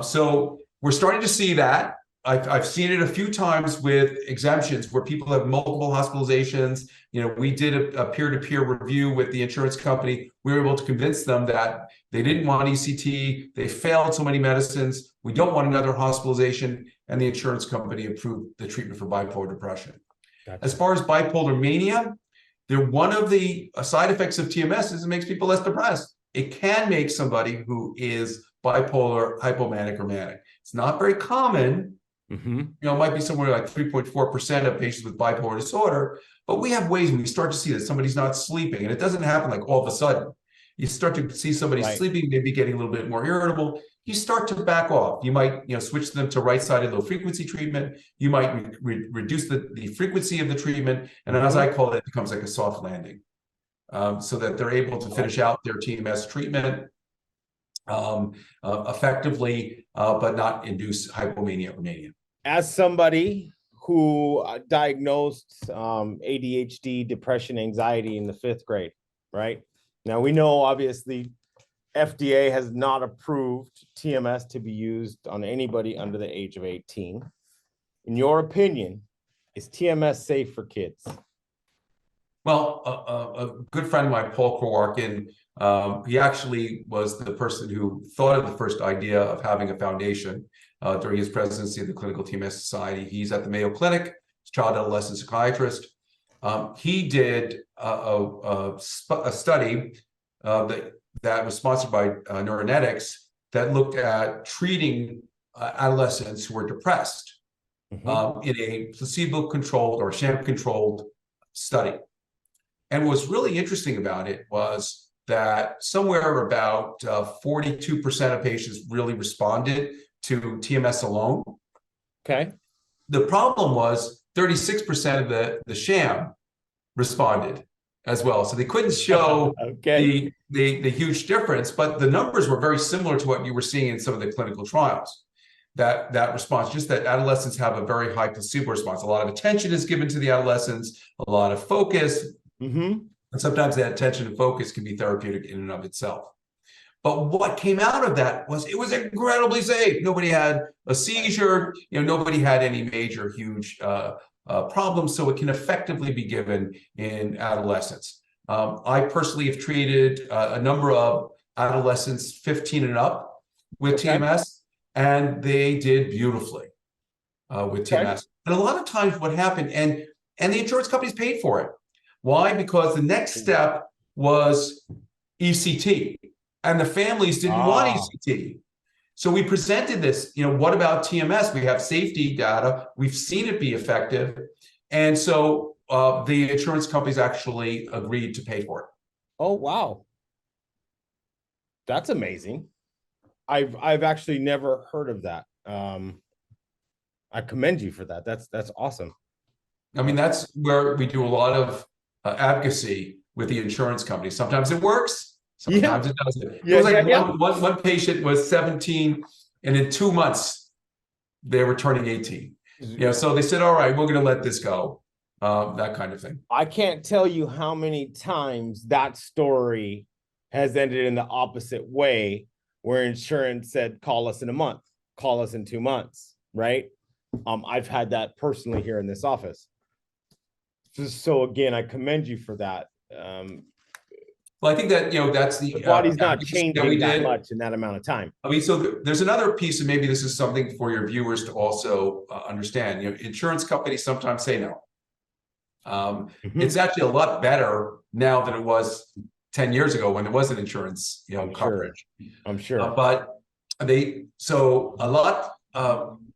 So we're starting to see that. I've seen it a few times with exemptions where people have multiple hospitalizations. We did a peer-to-peer review with the insurance company. We were able to convince them that they didn't want ECT. They failed so many medicines. We don't want another hospitalization. And the insurance company approved the treatment for bipolar depression. Gotcha. As far as bipolar mania, one of the side effects of TMS is it makes people less depressed. It can make somebody who is bipolar hypomanic or manic. It's not very common. Mm-hmm. It might be somewhere like 3.4% of patients with bipolar disorder, but we have ways when we start to see that somebody's not sleeping, and it doesn't happen like all of a sudden. You start to see somebody sleeping, maybe getting a little bit more irritable. You start to back off. You might switch them to right-sided low-frequency treatment. You might reduce the frequency of the treatment, and as I call it, it becomes like a soft landing, so that they're able to finish out their TMS treatment effectively, but not induce hypomania or mania. As somebody who diagnosed ADHD, depression, anxiety in the 5th grade, right? Now, we know, obviously, FDA has not approved TMS to be used on anybody under the age of 18. In your opinion, is TMS safe for kids? Well, a good friend of mine, Paul Kowarkin, he actually was the person who thought of the first idea of having a foundation during his presidency of the Clinical TMS Society. He's at the Mayo Clinic, he's a child adolescent psychiatrist. He did a study that was sponsored by Neuronetics that looked at treating adolescents who were depressed in a placebo-controlled or sham-controlled study. And what's really interesting about it was that somewhere about 42% of patients really responded to TMS alone. Okay. The problem was 36% of the sham responded as well. So they couldn't show the huge difference, but the numbers were very similar to what you were seeing in some of the clinical trials. That response, just that adolescents have a very high placebo response. A lot of attention is given to the adolescents, a lot of focus. And sometimes that attention and focus can be therapeutic in and of itself. But what came out of that was it was incredibly safe. Nobody had a seizure, nobody had any major, huge problems. So it can effectively be given in adolescents. I personally have treated a number of adolescents 15 and up with TMS, and they did beautifully with TMS. And a lot of times what happened, and the insurance companies paid for it. Why? Because the next step was ECT, and the families didn't want ECT. So we presented this, what about TMS? We have safety data. We've seen it be effective. And so the insurance companies actually agreed to pay for it. Oh, wow. That's amazing. I've actually never heard of that. I commend you for that. That's awesome. I mean, that's where we do a lot of advocacy with the insurance company. Sometimes it works, sometimes it doesn't. It was like one patient was 17, and in 2 months they were turning 18. So they said, all right, we're going to let this go. That kind of thing. I can't tell you how many times that story has ended in the opposite way, where insurance said, call us in a month, call us in 2 months, right? I've had that personally here in this office. So again, I commend you for that. Well, I think that, that's the body's not changing that much in that amount of time. I mean, so there's another piece, and maybe this is something for your viewers to also understand. Insurance companies sometimes say no. It's actually a lot better now than it was 10 years ago when there wasn't insurance, coverage. I'm sure. But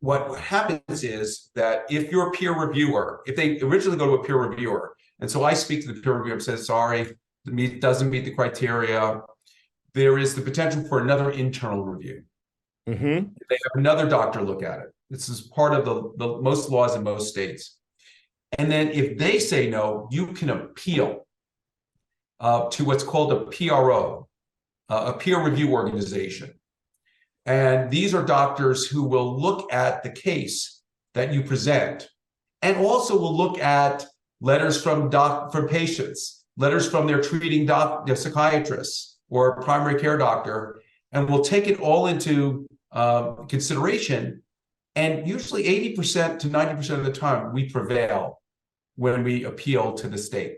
what happens is that if you're a peer reviewer, if they originally go to a peer reviewer, and so I speak to the peer reviewer and say, sorry, it doesn't meet the criteria, there is the potential for another internal review. They have another doctor look at it. This is part of the most laws in most states. And then if they say no, you can appeal to what's called a PRO, a peer review organization. And these are doctors who will look at the case that you present, and also will look at letters from patients, letters from their treating their psychiatrists or primary care doctor, and will take it all into consideration. And usually 80% to 90% of the time, we prevail when we appeal to the state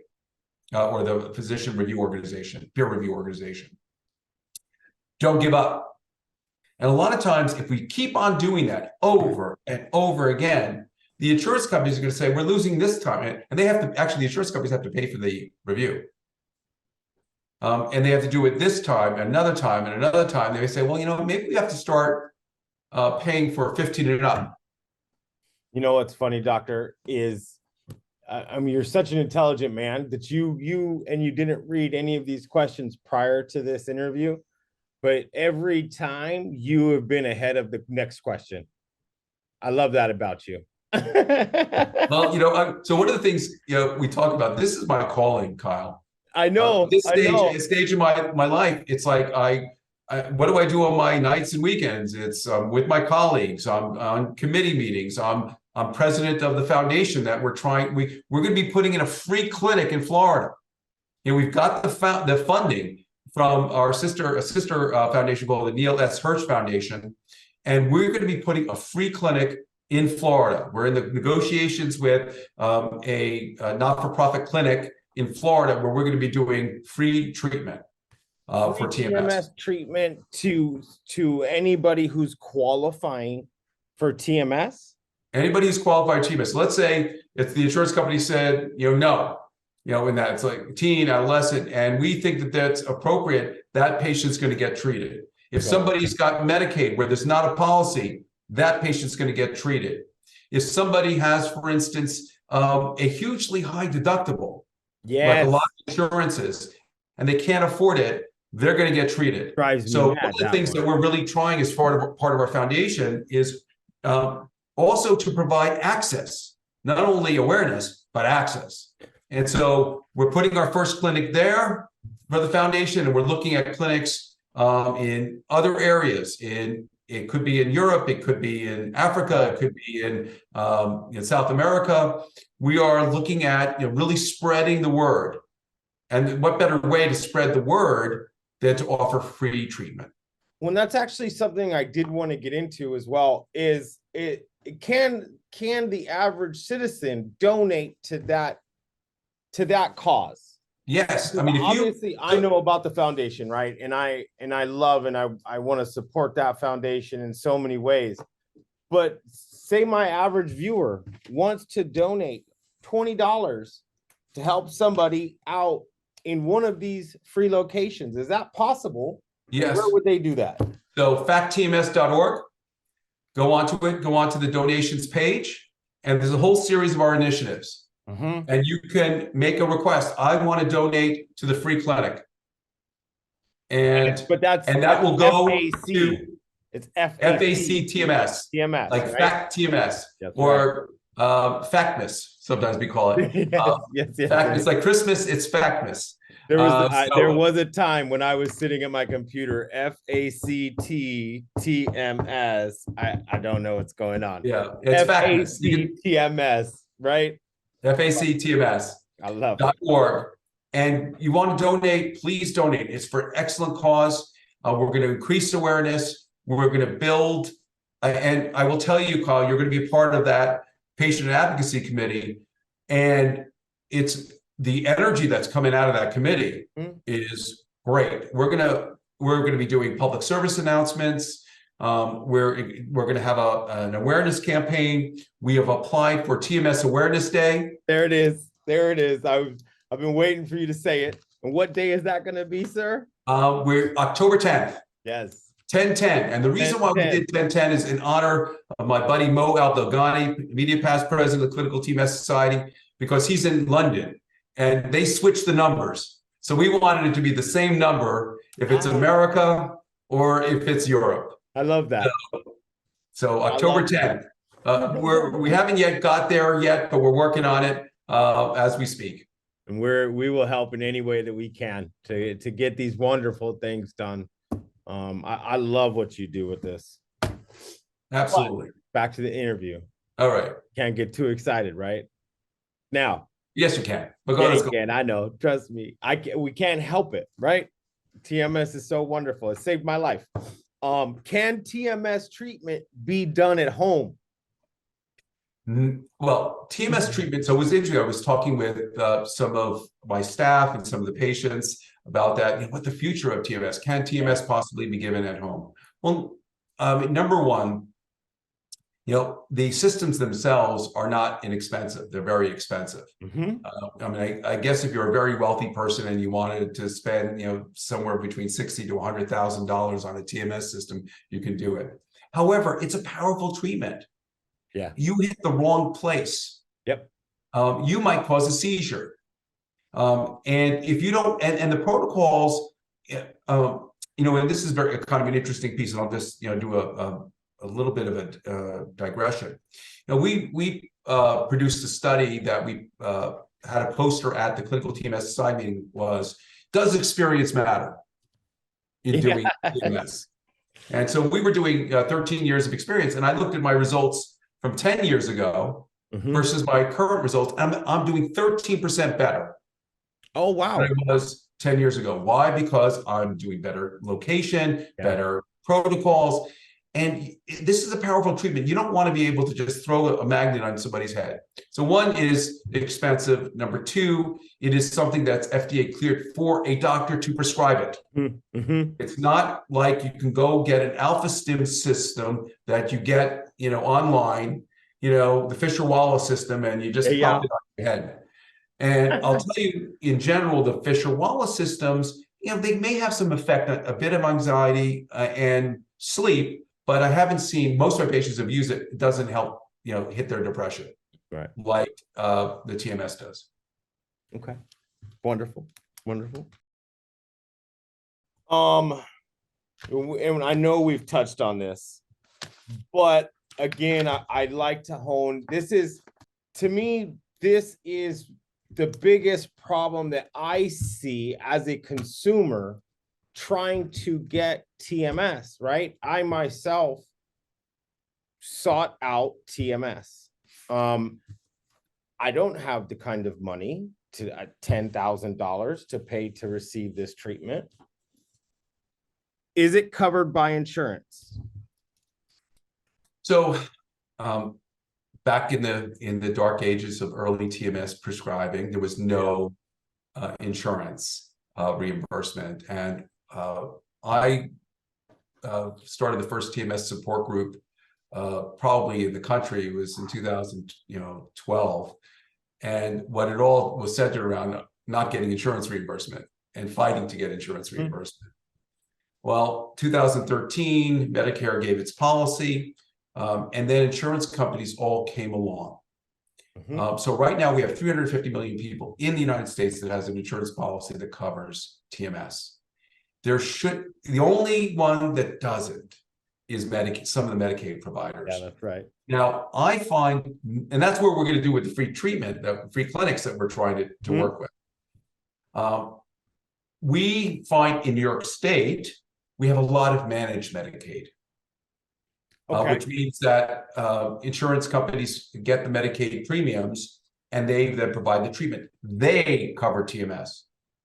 or the physician review organization, peer review organization. Don't give up. And a lot of times, if we keep on doing that over and over again, the insurance companies are going to say, we're losing this time. And they have to, actually, the insurance companies have to pay for the review. And they have to do it this time, another time, and another time. They say, well, maybe we have to start paying for 15 and up. You know what's funny, doctor, is I mean, you're such an intelligent man that you didn't read any of these questions prior to this interview, but every time you have been ahead of the next question. I love that about you. Well, so one of the things we talk about, this is my calling, Kyle. I know. This stage of my life, it's like what do I do on my nights and weekends? It's with my colleagues. I'm on committee meetings. I'm president of the foundation that we're going to be putting in a free clinic in Florida. We've got the funding from our sister foundation called the Neil S. Hirsch Foundation, and we're going to be putting a free clinic in Florida. We're in the negotiations with a not-for-profit clinic in Florida where we're going to be doing free treatment for TMS. TMS treatment to anybody who's qualifying for TMS? Anybody who's qualified TMS. So let's say if the insurance company said, no, in that it's like teen, adolescent, and we think that that's appropriate, that patient's going to get treated. If somebody's got Medicaid where there's not a policy, that patient's going to get treated. If somebody has, for instance, a hugely high deductible, like a lot of insurances, and they can't afford it, they're going to get treated. So one of the things that we're really trying as part of our foundation is also to provide access, not only awareness, but access. And so we're putting our first clinic there for the foundation, and we're looking at clinics in other areas. It could be in Europe, it could be in Africa, it could be in South America. We are looking at really spreading the word. And what better way to spread the word than to offer free treatment? Well, that's actually something I did want to get into as well, is can the average citizen donate to that cause? Yes. I mean, obviously I know about the foundation, right? And I love and I want to support that foundation in so many ways. But say my average viewer wants to donate $20 to help somebody out in one of these free locations. Is that possible? Yes. Where would they do that? So facttms.org, go onto the donations page, and there's a whole series of our initiatives. And you can make a request. I want to donate to the free clinic. And that will go to It's FAC TMS, TMS, like right? fact TMS, That's or Factmas, sometimes we call it. right. Yes. It's like Christmas, it's Factmas. There was a time when I was sitting at my computer, FACT TMS. I don't know what's going on. Yeah, it's Factmas. FACTMS, right? FACTMS.org. I love it. And you want to donate, please donate. It's for excellent cause. We're going to increase awareness. We're going to build. And I will tell you, Carl, you're going to be a part of that patient advocacy committee. And it's the energy that's coming out of that committee is great. We're going to be doing public service announcements. We're going to have an awareness campaign. We have applied for TMS Awareness Day. There it is. There it is. I've been waiting for you to say it. And what day is that going to be, sir? We're October 10th. Yes. 10/10. And the reason why we did 10/10 is in honor of my buddy Mo Aldogani, immediate past president of the Clinical TMS Society, because he's in London and they switched the numbers. So we wanted it to be the same number if it's America or if it's Europe. I love that. So October 10th. We haven't yet got there yet, but we're working on it as we speak. And we will help in any way that we can to get these wonderful things done. I love what you do with this. Absolutely. But back to the interview. All right. Can't get too excited, right? Now. Yes, you can. But let's go. I know. Trust me. We can't help it, right? TMS is so wonderful. It saved my life. Can TMS treatment be done at home? Well, TMS treatment, so it was interesting. I was talking with some of my staff and some of the patients about that. What the future of TMS? Can TMS possibly be given at home? Well, number one, the systems themselves are not inexpensive. They're very expensive. I guess if you're a very wealthy person and you wanted to spend, somewhere between $60,000 to $100,000 on a TMS system, you can do it. However, it's a powerful treatment. Yeah. You hit the wrong place. Yep. You might cause a seizure. And if you don't, and the protocols, and this is kind of an interesting piece, and I'll just, do a little bit of a digression. We produced a study that we had a poster at the Clinical TMS Society meeting was, does experience matter in doing TMS? And so we were doing 13 years of experience, and I looked at my results from 10 years ago versus my current results. I'm doing 13% better. Oh, wow. Than I was 10 years ago. Why? Because I'm doing better location, better protocols. And this is a powerful treatment. You don't want to be able to just throw a magnet on somebody's head. So one is expensive. Number two, it is something that's FDA cleared for a doctor to prescribe it. It's not like you can go get an alpha stim system that you get, online, the Fisher-Wallace system, and you just pop it on your head. And I'll tell you, in general, the Fisher-Wallace systems, they may have some effect, a bit of anxiety and sleep, but I haven't seen, most of my patients have used it. It doesn't help, hit their depression, right? Like the TMS does. Okay, wonderful. And I know we've touched on this, but again, I'd like to hone. To me, this is the biggest problem that I see as a consumer trying to get TMS, right? I myself sought out TMS. I don't have the kind of money to $10,000 to pay to receive this treatment. Is it covered by insurance? So back in the dark ages of early TMS prescribing, there was no insurance reimbursement. And I started the first TMS support group probably in the country. It was in 2012. And what it all was centered around not getting insurance reimbursement and fighting to get insurance reimbursement. Well, 2013, Medicare gave its policy, and then insurance companies all came along. So right now we have 350 million people in the United States that has an insurance policy that covers TMS. The only one that doesn't is some of the Medicaid providers. Yeah, that's right. Now, I find, and that's what we're going to do with the free treatment, the free clinics that we're trying to work with. We find in New York State, we have a lot of managed Medicaid, which means that insurance companies get the Medicaid premiums and they then provide the treatment. They cover TMS.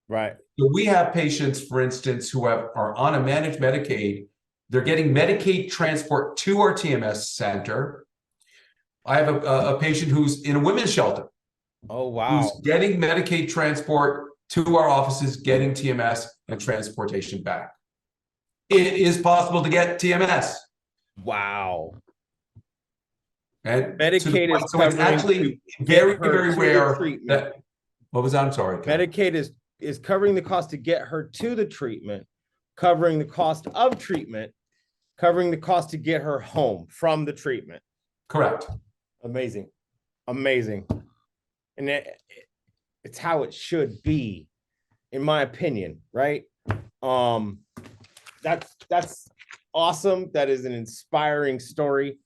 Right. So we have patients, for instance, who are on a managed Medicaid. They're getting Medicaid transport to our TMS center. I have a patient who's in a women's shelter. Oh, wow. Who's getting Medicaid transport to our offices, getting TMS and transportation back. It is possible to get TMS. Wow. And Medicaid is so it's actually very, very rare that, what was that? I'm sorry. Medicaid is covering the cost to get her to the treatment, covering the cost of treatment, covering the cost to get her home from the treatment. Correct. Amazing. Amazing. And it's how it should be, in my opinion, right? That's awesome. That is an inspiring story.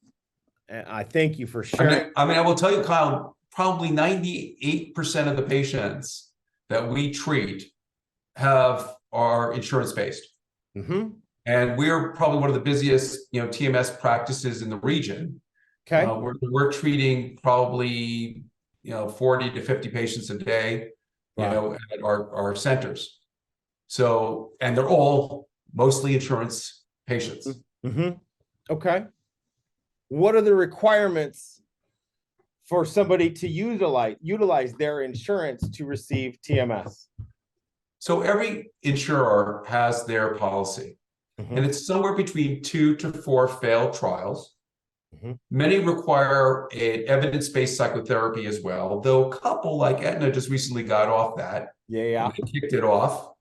And I thank you for sharing. I mean, I will tell you, Kyle, probably 98% of the patients that we treat are insurance-based. Mm-hmm. And we're probably one of the busiest, TMS practices in the region. Okay. We're treating probably 40 to 50 patients a day, at our centers. So, and they're all mostly insurance patients. Mm-hmm. Okay. What are the requirements for somebody to utilize their insurance to receive TMS? So every insurer has their policy, and it's somewhere between 2 to 4 failed trials. Many require an evidence-based psychotherapy as well, though a couple like Aetna just recently got off that. Yeah. They kicked it off.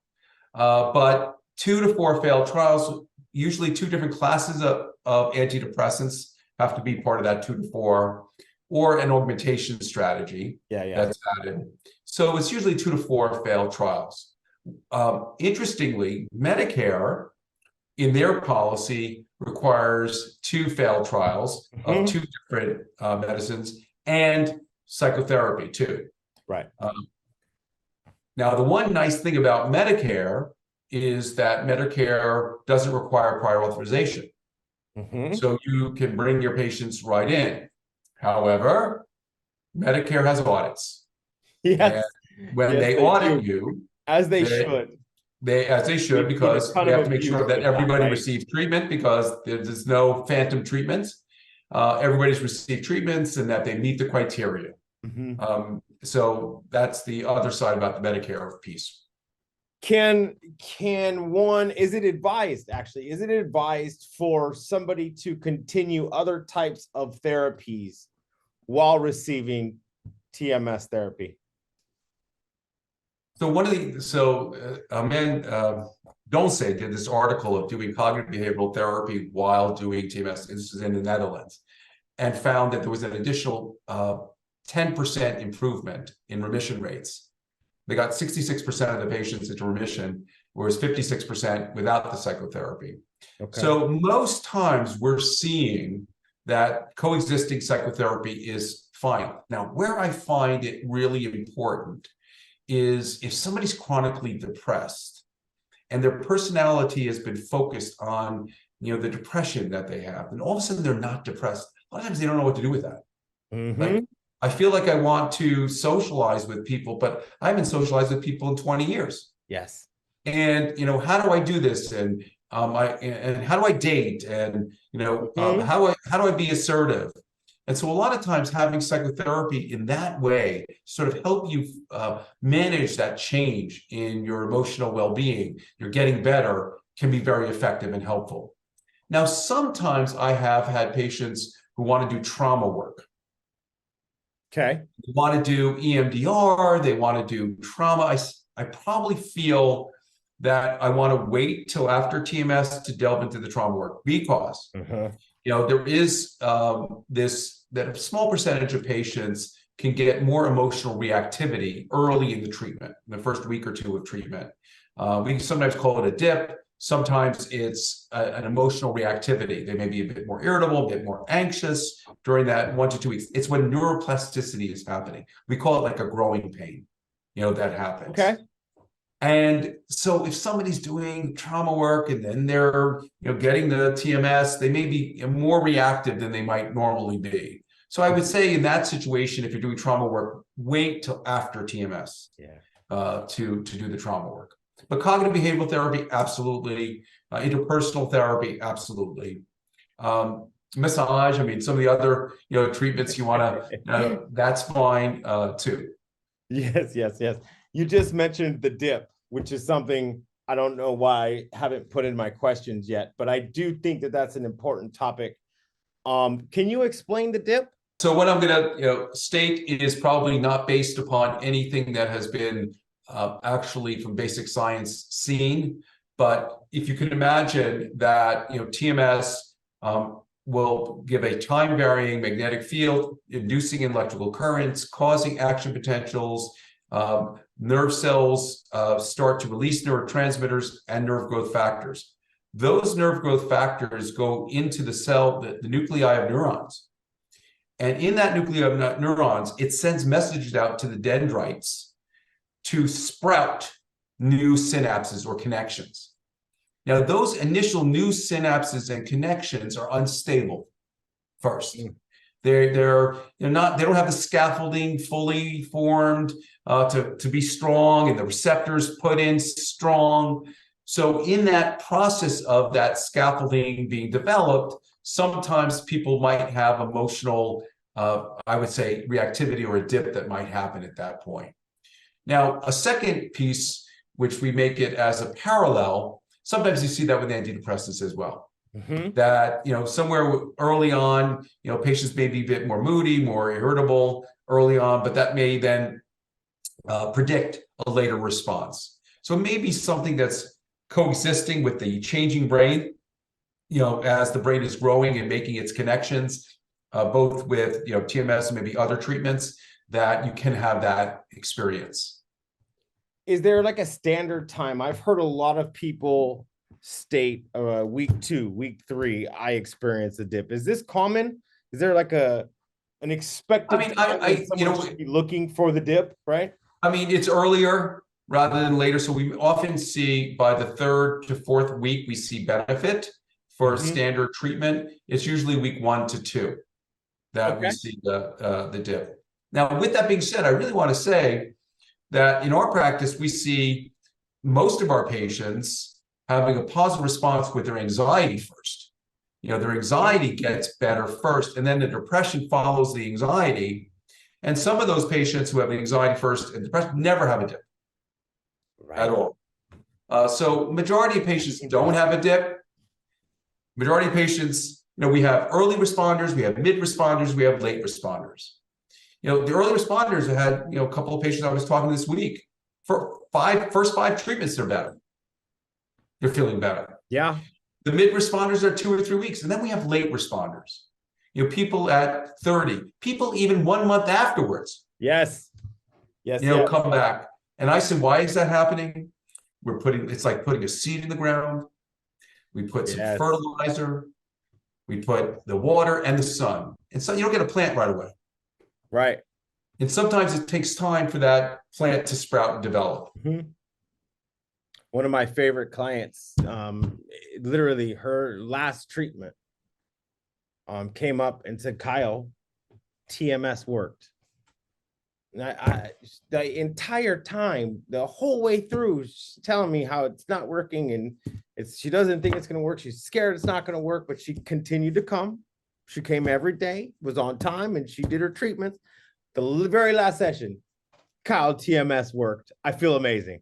But 2 to 4 failed trials, usually 2 different classes of antidepressants have to be part of that 2 to 4, or an augmentation strategy that's added. So it's usually 2 to 4 failed trials. Interestingly, Medicare in their policy requires 2 failed trials of 2 different medicines and psychotherapy too. Right. Now, the one nice thing about Medicare is that Medicare doesn't require prior authorization. So you can bring your patients right in. However, Medicare has audits. Yes. And when they audit you, as they should, because they have to make sure that everybody receives treatment, because there's no phantom treatments. Everybody's received treatments and that they meet the criteria. So that's the other side about the Medicare piece. Is it advised for somebody to continue other types of therapies while receiving TMS therapy? So Donce did this article of doing cognitive behavioral therapy while doing TMS. This is in the Netherlands, and found that there was an additional 10% improvement in remission rates. They got 66% of the patients into remission, whereas 56% without the psychotherapy. So most times we're seeing that coexisting psychotherapy is fine. Now, where I find it really important is if somebody's chronically depressed and their personality has been focused on, the depression that they have, and all of a sudden they're not depressed. A lot of times they don't know what to do with that. Like, I feel like I want to socialize with people, but I haven't socialized with people in 20 years. Yes. And, how do I do this? And how do I date? And, how do I be assertive? And so a lot of times having psychotherapy in that way sort of help you manage that change in your emotional well-being, you're getting better, can be very effective and helpful. Now, sometimes I have had patients who want to do trauma work. Okay. They want to do EMDR, they want to do trauma. I probably feel that I want to wait till after TMS to delve into the trauma work, because there is that a small percentage of patients can get more emotional reactivity early in the treatment, in the first week or 2 of treatment. We sometimes call it a dip. Sometimes it's an emotional reactivity. They may be a bit more irritable, a bit more anxious during that 1 to 2 weeks. It's when neuroplasticity is happening. We call it like a growing pain, that happens. Okay. And so if somebody's doing trauma work and then they're getting the TMS, they may be more reactive than they might normally be. So I would say in that situation, if you're doing trauma work, wait till after TMS to do the trauma work. But cognitive behavioral therapy, absolutely. Interpersonal therapy, absolutely. Massage, I mean, some of the other treatments you want to, that's fine too. Yes. You just mentioned the dip, which is something I don't know why I haven't put in my questions yet, but I do think that that's an important topic. Can you explain the dip? So what I'm going to state is probably not based upon anything that has been actually from basic science seen, but if you can imagine that TMS will give a time-varying magnetic field, inducing electrical currents, causing action potentials. Nerve cells start to release neurotransmitters and nerve growth factors. Those nerve growth factors go into the cell, the nuclei of neurons. And in that nuclei of neurons, it sends messages out to the dendrites to sprout new synapses or connections. Now, those initial new synapses and connections are unstable first. They're not, they don't have the scaffolding fully formed to be strong, and the receptors put in strong. So in that process of that scaffolding being developed, sometimes people might have emotional, I would say, reactivity or a dip that might happen at that point. Now, a second piece, which we make it as a parallel, sometimes you see that with antidepressants as well. That, somewhere early on, patients may be a bit more moody, more irritable early on, but that may then predict a later response. So it may be something that's coexisting with the changing brain, as the brain is growing and making its connections, both with, TMS and maybe other treatments, that you can have that experience. Is there like a standard time? I've heard a lot of people state week 2, week 3, I experience a dip. Is this common? Is there like an expected someone should be looking for the dip, right? I mean, it's earlier rather than later. So we often see by the 3rd to 4th week, we see benefit for standard treatment. It's usually week 1 to 2 that we see the dip. Now, with that being said, I really want to say that in our practice, we see most of our patients having a positive response with their anxiety first. Their anxiety gets better first, and then the depression follows the anxiety. And some of those patients who have anxiety first and depression never have a dip at all. So majority of patients don't have a dip. Majority of patients, we have early responders, we have mid responders, we have late responders. The early responders had, a couple of patients I was talking to this week. For first 5 treatments, they're better. They're feeling better. Yeah. The mid responders are 2 or 3 weeks. And then we have late responders. People at 30, people even 1 month afterwards. Yes. Come back. And I said, why is that happening? It's like putting a seed in the ground. We put some fertilizer. We put the water and the sun. And so you don't get a plant right away. Right. And sometimes it takes time for that plant to sprout and develop. One of my favorite clients, literally her last treatment came up and said, Kyle, TMS worked. And the entire time, the whole way through, she's telling me how it's not working, and she doesn't think it's going to work. She's scared it's not going to work, but she continued to come. She came every day, was on time, and she did her treatments. The very last session, Kyle, TMS worked. I feel amazing.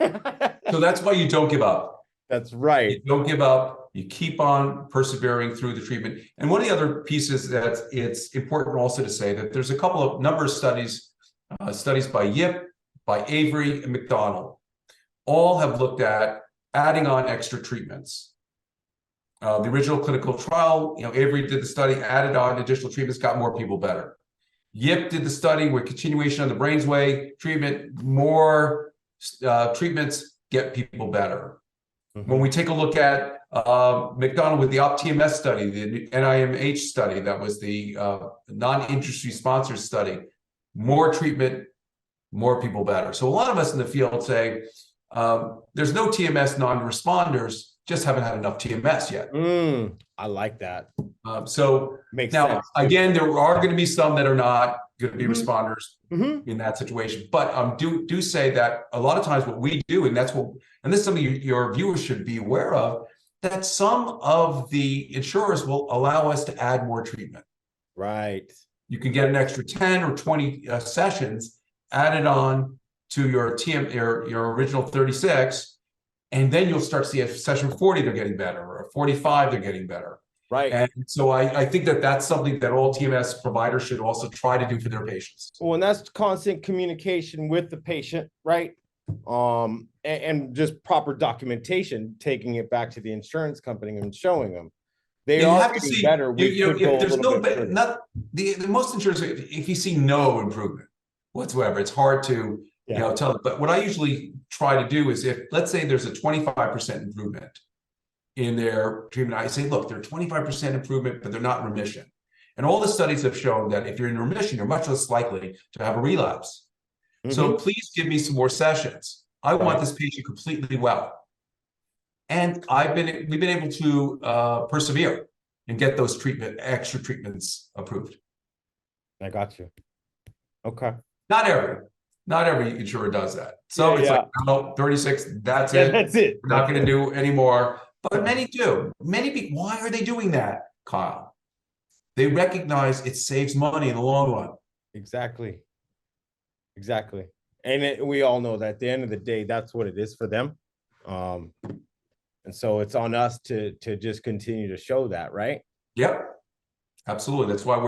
So that's why you don't give up. That's right. You don't give up. You keep on persevering through the treatment. And one of the other pieces that it's important also to say that there's a number of studies by Yip, by Avery, and McDonald, all have looked at adding on extra treatments. The original clinical trial, Avery did the study, added on additional treatments, got more people better. Yip did the study where continuation of the brain's way treatment, more treatments get people better. When we take a look at McDonald with the TMS study, the NIMH study, that was the non-industry sponsored study, more treatment, more people better. So a lot of us in the field say there's no TMS non-responders, just haven't had enough TMS yet. I like that. So Makes now, sense. again, there are going to be some that are not going to be responders in that situation. But do say that a lot of times what we do, and this is something your viewers should be aware of, that some of the insurers will allow us to add more treatment. Right. You can get an extra 10 or 20 sessions added on to your original 36, and then you'll start to see a session 40 they're getting better, or 45 they're getting better. Right. And so I think that that's something that all TMS providers should also try to do for their patients. Well, and that's constant communication with the patient, right? And just proper documentation, taking it back to the insurance company and showing them they are getting better. If there's the most insurance, if you see no improvement whatsoever, it's hard to tell them. But what I usually try to do is, if let's say there's a 25% improvement in their treatment, I say, look, they're 25% improvement, but they're not in remission. And all the studies have shown that if you're in remission, you're much less likely to have a relapse. So please give me some more sessions. I want this patient completely well. And we've been able to persevere and get those extra treatments approved. I got you. Okay. Not every insurer does that. So it's like, no, 36, that's it. That's it. We're not going to do any more. But many do. Many people, why are they doing that, Kyle? They recognize it saves money in the long run. Exactly. And we all know that at the end of the day, that's what it is for them. And so it's on us to just continue to show that, right? Yep, absolutely. That's why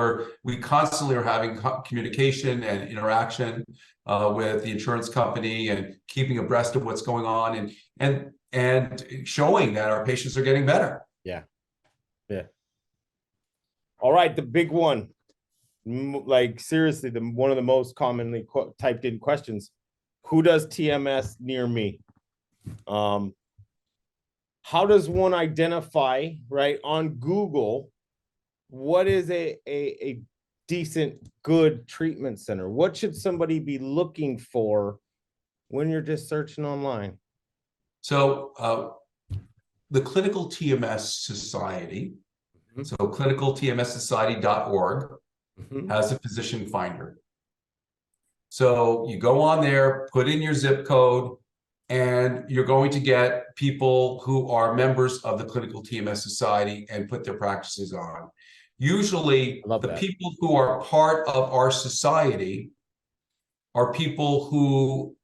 we constantly are having communication and interaction with the insurance company, and keeping abreast of what's going on, and showing that our patients are getting better. Yeah. All right, the big one, like seriously, one of the most commonly typed in questions: who does TMS near me? How does one identify, right, on Google, what is a decent, good treatment center? What should somebody be looking for when you're just searching online? So the Clinical TMS Society, so clinicaltmssociety.org, has a physician finder. So you go on there, put in your zip code, and you're going to get people who are members of the Clinical TMS Society and put their practices on. Usually, the people who are part of our society are people who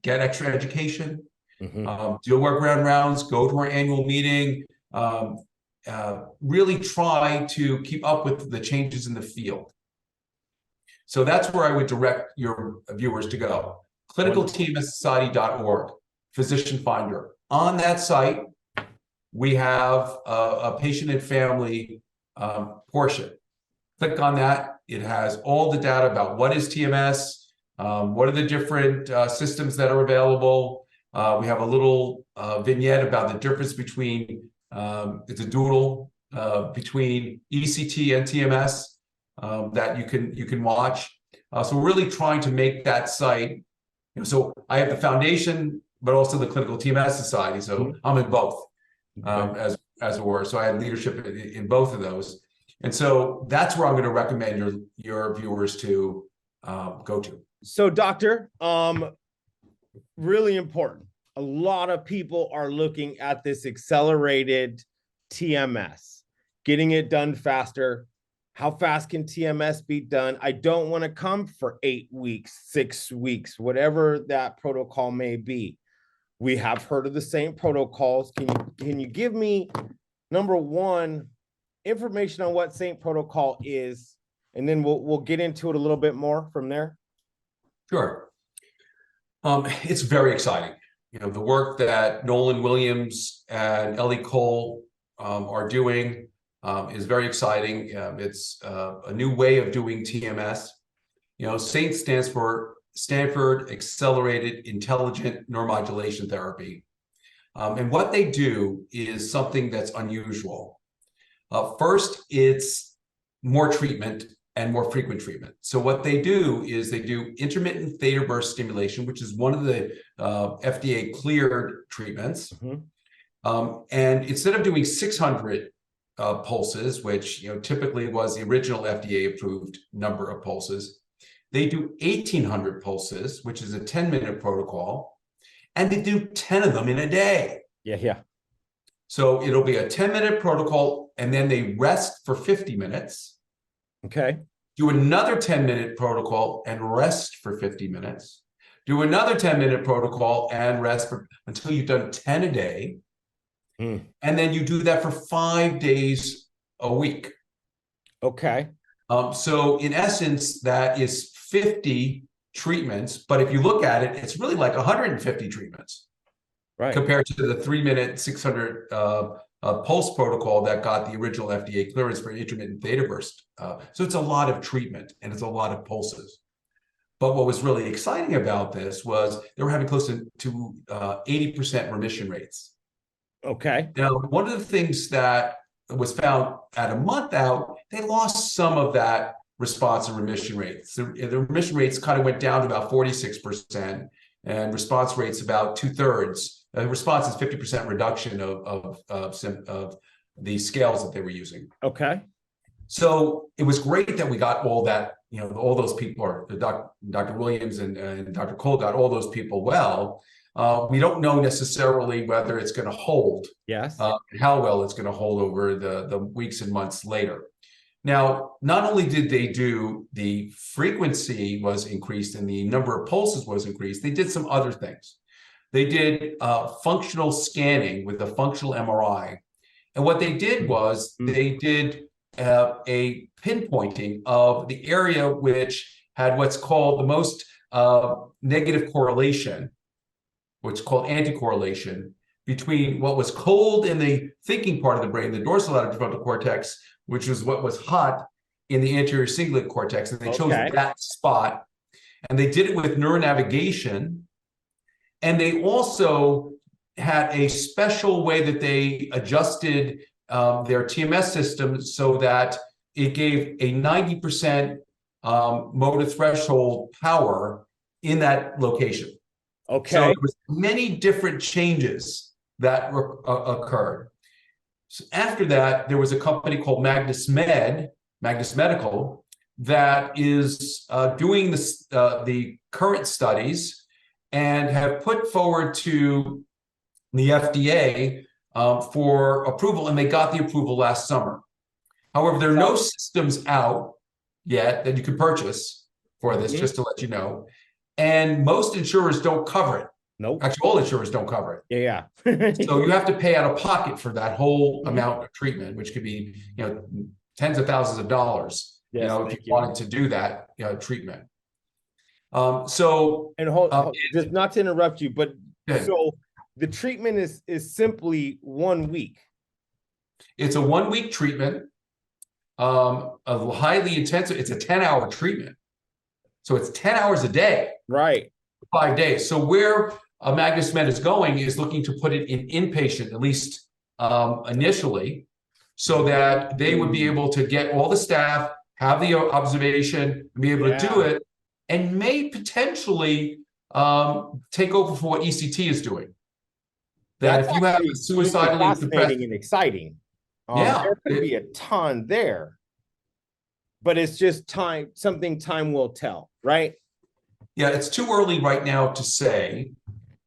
get extra education, do workaround rounds, go to our annual meeting, really try to keep up with the changes in the field. So that's where I would direct your viewers to go. clinicaltmssociety.org, physician finder. On that site, we have a patient and family portion. Click on that. It has all the data about what is TMS, what are the different systems that are available. We have a little vignette about the difference between, it's a doodle between ECT and TMS that you can watch. So we're really trying to make that site. So I have the foundation, but also the Clinical TMS Society. So I'm in both, as it were. So I have leadership in both of those. And so that's where I'm going to recommend your viewers to go to. So, doctor, really important. A lot of people are looking at this accelerated TMS, getting it done faster. How fast can TMS be done? I don't want to come for 8 weeks, 6 weeks, whatever that protocol may be. We have heard of the same protocols. Can you give me, number one, information on what Saint protocol is, and then we'll get into it a little bit more from there? Sure. It's very exciting. The work that Nolan Williams and Ellie Cole are doing is very exciting. It's a new way of doing TMS. SAINT stands for Stanford Accelerated Intelligent Neuromodulation Therapy. And what they do is something that's unusual. First, it's more treatment and more frequent treatment. So what they do is they do intermittent theta burst stimulation, which is one of the FDA cleared treatments. And instead of doing 600 pulses, which typically was the original FDA approved number of pulses, they do 1,800 pulses, which is a 10-minute protocol, and they do 10 of them in a day. Yeah. So it'll be a 10-minute protocol, and then they rest for 50 minutes. Okay. Do another 10-minute protocol and rest for 50 minutes. Do another 10-minute protocol and rest until you've done 10 a day. And then you do that for 5 days a week. Okay. So in essence, that is 50 treatments. But if you look at it, it's really like 150 treatments. Right. Compared to the 3-minute, 600 pulse protocol that got the original FDA clearance for intermittent theta burst. So it's a lot of treatment and it's a lot of pulses. But what was really exciting about this was they were having close to 80% remission rates. Okay. Now, one of the things that was found at a month out, they lost some of that response and remission rates. The remission rates kind of went down to about 46%, and response rates about 2/3. Response is 50% reduction of the scales that they were using. Okay. So it was great that we got all that, all those people, or Dr. Williams and Dr. Cole got all those people well. We don't know necessarily whether it's going to hold. Yes. How well it's going to hold over the weeks and months later. Now, not only did they do the frequency was increased and the number of pulses was increased, they did some other things. They did functional scanning with a functional MRI. And what they did was they did a pinpointing of the area which had what's called the most negative correlation, what's called anticorrelation, between what was cold in the thinking part of the brain, the dorsolateral frontal cortex, which is what was hot in the anterior cingulate cortex. And they chose that spot. And they did it with neuronavigation. And they also had a special way that they adjusted their TMS system so that it gave a 90% motor threshold power in that location. Okay. So there was many different changes that occurred. So after that, there was a company called Magnus Medical, that is doing the current studies and have put forward to the FDA for approval, and they got the approval last summer. However, there are no systems out yet that you can purchase for this, just to let you know. And most insurers don't cover it. Nope. Actually, all insurers don't cover it. Yeah. So you have to pay out of pocket for that whole amount of treatment, which could be, tens of thousands of dollars, if you wanted to do that, treatment. Just not to interrupt you, but so the treatment is simply 1 week. It's a 1-week treatment, a highly intensive. It's a 10-hour treatment. So it's 10 hours a day. Right. 5 days. So where Magnus Med is going is looking to put it in inpatient, at least initially, so that they would be able to get all the staff, have the observation, and be able to do it, and may potentially take over for what ECT is doing. That if you have a suicidally fascinating and exciting, there could be a ton there, but it's just something time will tell, right? Yeah, it's too early right now to say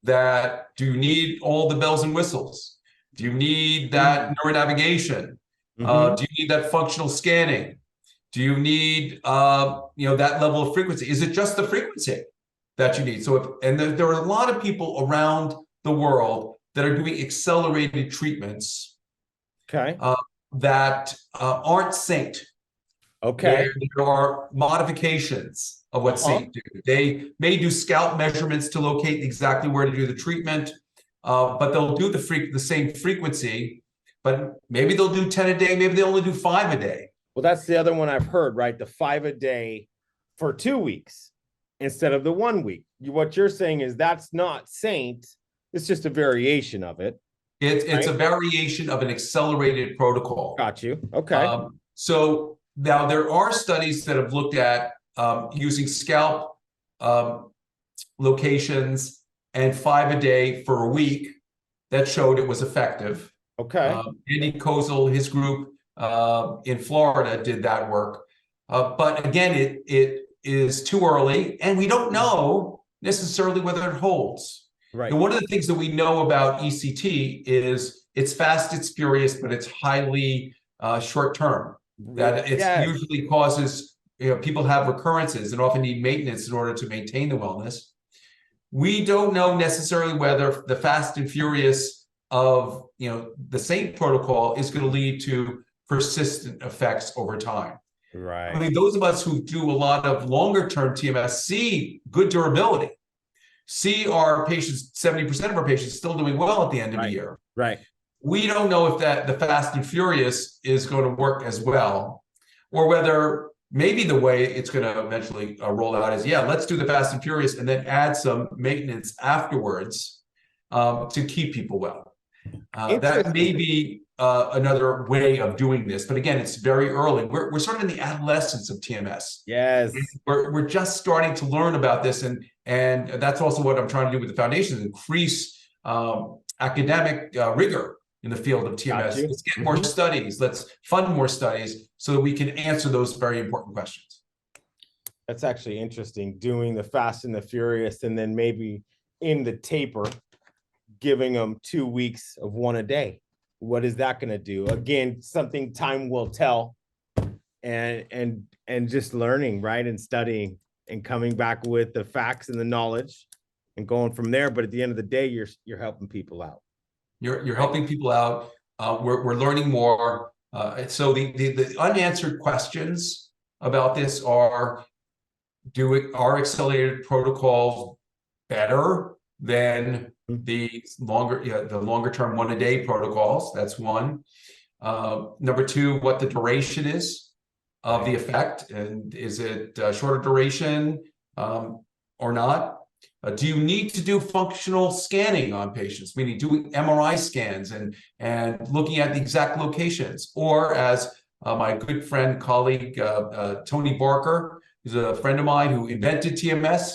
that. Do you need all the bells and whistles? Do you need that neuronavigation? Do you need that functional scanning? Do you need that level of frequency? Is it just the frequency that you need? So there are a lot of people around the world that are doing accelerated treatments that aren't synced. Okay. There are modifications of what sync do. They may do scalp measurements to locate exactly where to do the treatment, but they'll do the same frequency, but maybe they'll do 10 a day, maybe they only do 5 a day. Well, that's the other one I've heard, right? The 5 a day for 2 weeks instead of the 1 week. What you're saying is that's not synced, It's just a variation of it. It's Right? a variation of an accelerated protocol. Got you. Okay. So now there are studies that have looked at using scalp locations and 5 a day for a week that showed it was effective. Okay. Andy Kozel, his group in Florida, did that work. But again, it is too early, and we don't know necessarily whether it holds. Right. And one of the things that we know about ECT is it's fast, it's furious, but it's highly short term. That it usually causes, people have recurrences and often need maintenance in order to maintain the wellness. We don't know necessarily whether the fast and furious of the same protocol is going to lead to persistent effects over time. Right. I mean, those of us who do a lot of longer term TMS see good durability, see our patients, 70% of our patients still doing well at the end of the year. Right. We don't know if that the fast and furious is going to work as well, or whether maybe the way it's going to eventually roll out is, let's do the fast and furious and then add some maintenance afterwards to keep people well. That may be another way of doing this, but again, it's very early. We're sort of in the adolescence of TMS. Yes. We're just starting to learn about this, and that's also what I'm trying to do with the foundation: increase academic rigor in the field of TMS. Let's get more studies. Let's fund more studies so that we can answer those very important questions. That's actually interesting. Doing the fast and the furious, and then maybe in the taper, giving them 2 weeks of 1 a day. What is that going to do? Again, something time will tell, and just learning, right, and studying and coming back with the facts and the knowledge and going from there. But at the end of the day, you're helping people out. You're helping people out. We're learning more. So the unanswered questions about this are: are accelerated protocols better than the longer term 1 a day protocols? That's one. Number two, what the duration is of the effect, and is it shorter duration or not? Do you need to do functional scanning on patients, meaning doing MRI scans and looking at the exact locations? Or as my good friend, colleague, Tony Barker, who's a friend of mine who invented TMS,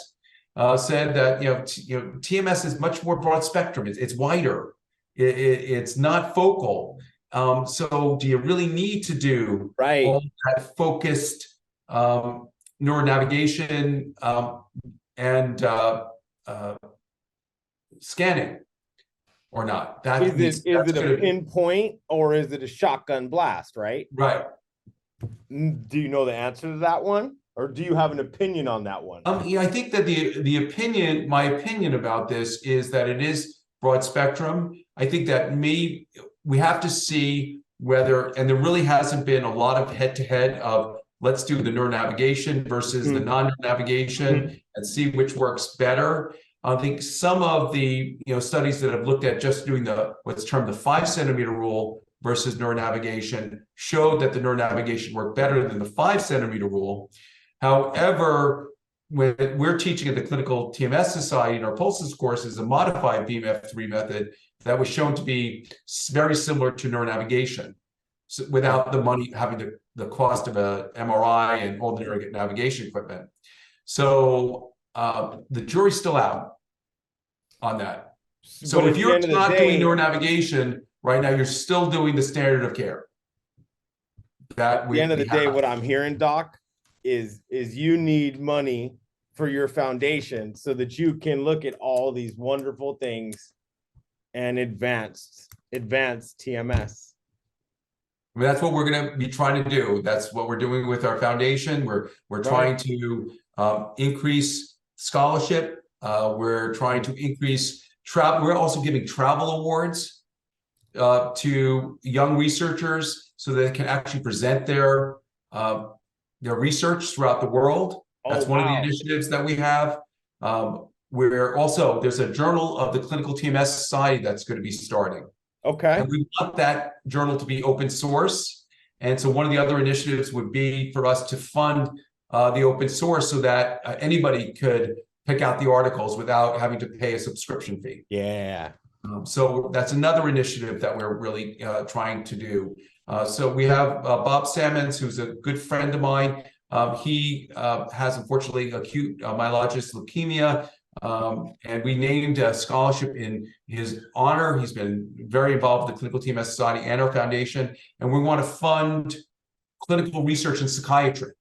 said that TMS is much more broad spectrum. It's wider. It's not focal. So do you really need to do all that focused neuronavigation and scanning or not? Is it a pinpoint or is it a shotgun blast? Right. Do you know the answer to that one? Or do you have an opinion on that one? I think that my opinion about this is that it is broad spectrum. I think that we have to see whether, and there really hasn't been a lot of head-to-head of let's do the neuronavigation versus the non-neuronavigation and see which works better. I think some of the studies that have looked at just doing what's termed the 5 centimeter rule versus neuronavigation showed that the neuronavigation worked better than the 5 centimeter rule. However, when we're teaching at the Clinical TMS Society in our Pulses course is a modified BMF3 method that was shown to be very similar to neuronavigation, so without the money, having the cost of a MRI and all the navigation equipment. So the jury's still out on that. So if you're not doing neuronavigation right now, you're still doing the standard of care. At the end of the day, what I'm hearing, Doc, is you need money for your foundation so that you can look at all these wonderful things and advance TMS. I mean, that's what we're going to be trying to do. That's what we're doing with our foundation. We're trying to increase scholarship. We're trying to increase travel. We're also giving travel awards to young researchers so they can actually present their research throughout the world. That's one of the initiatives that we have. We're also, there's a journal of the Clinical TMS Society that's going to be starting. Okay. And we want that journal to be open source. And so one of the other initiatives would be for us to fund the open source so that anybody could pick out the articles without having to pay a subscription fee. Yeah. So that's another initiative that we're really trying to do. So we have Bob Sammons, who's a good friend of mine. He has, unfortunately, acute myelogenous leukemia, and we named a scholarship in his honor. He's been very involved with the Clinical TMS Society and our foundation, and we want to fund clinical research in psychiatry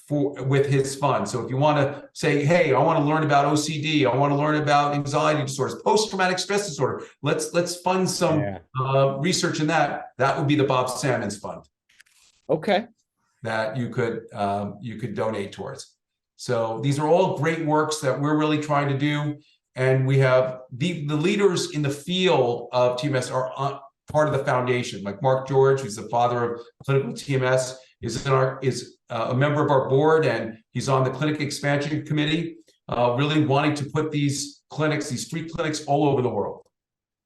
with his fund. So if you want to say, hey, I want to learn about OCD, I want to learn about anxiety disorders, post-traumatic stress disorder, let's fund some research in that. That would be the Bob Sammons Fund. Okay. That you could donate towards. So these are all great works that we're really trying to do, and we have the leaders in the field of TMS are part of the foundation. Like Mark George, who's the father of clinical TMS, is a member of our board, and he's on the clinic expansion committee, really wanting to put these clinics, these free clinics, all over the world.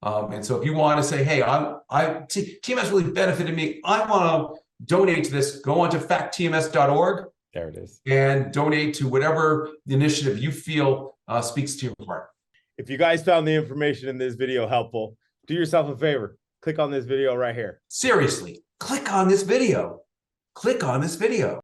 And so if you want to say, hey, TMS really benefited me, I want to donate to this, go on to facttms.org. There it is. And donate to whatever initiative you feel speaks to your heart. If you guys found the information in this video helpful, do yourself a favor. Click on this video right here. Seriously, click on this video. Click on this video.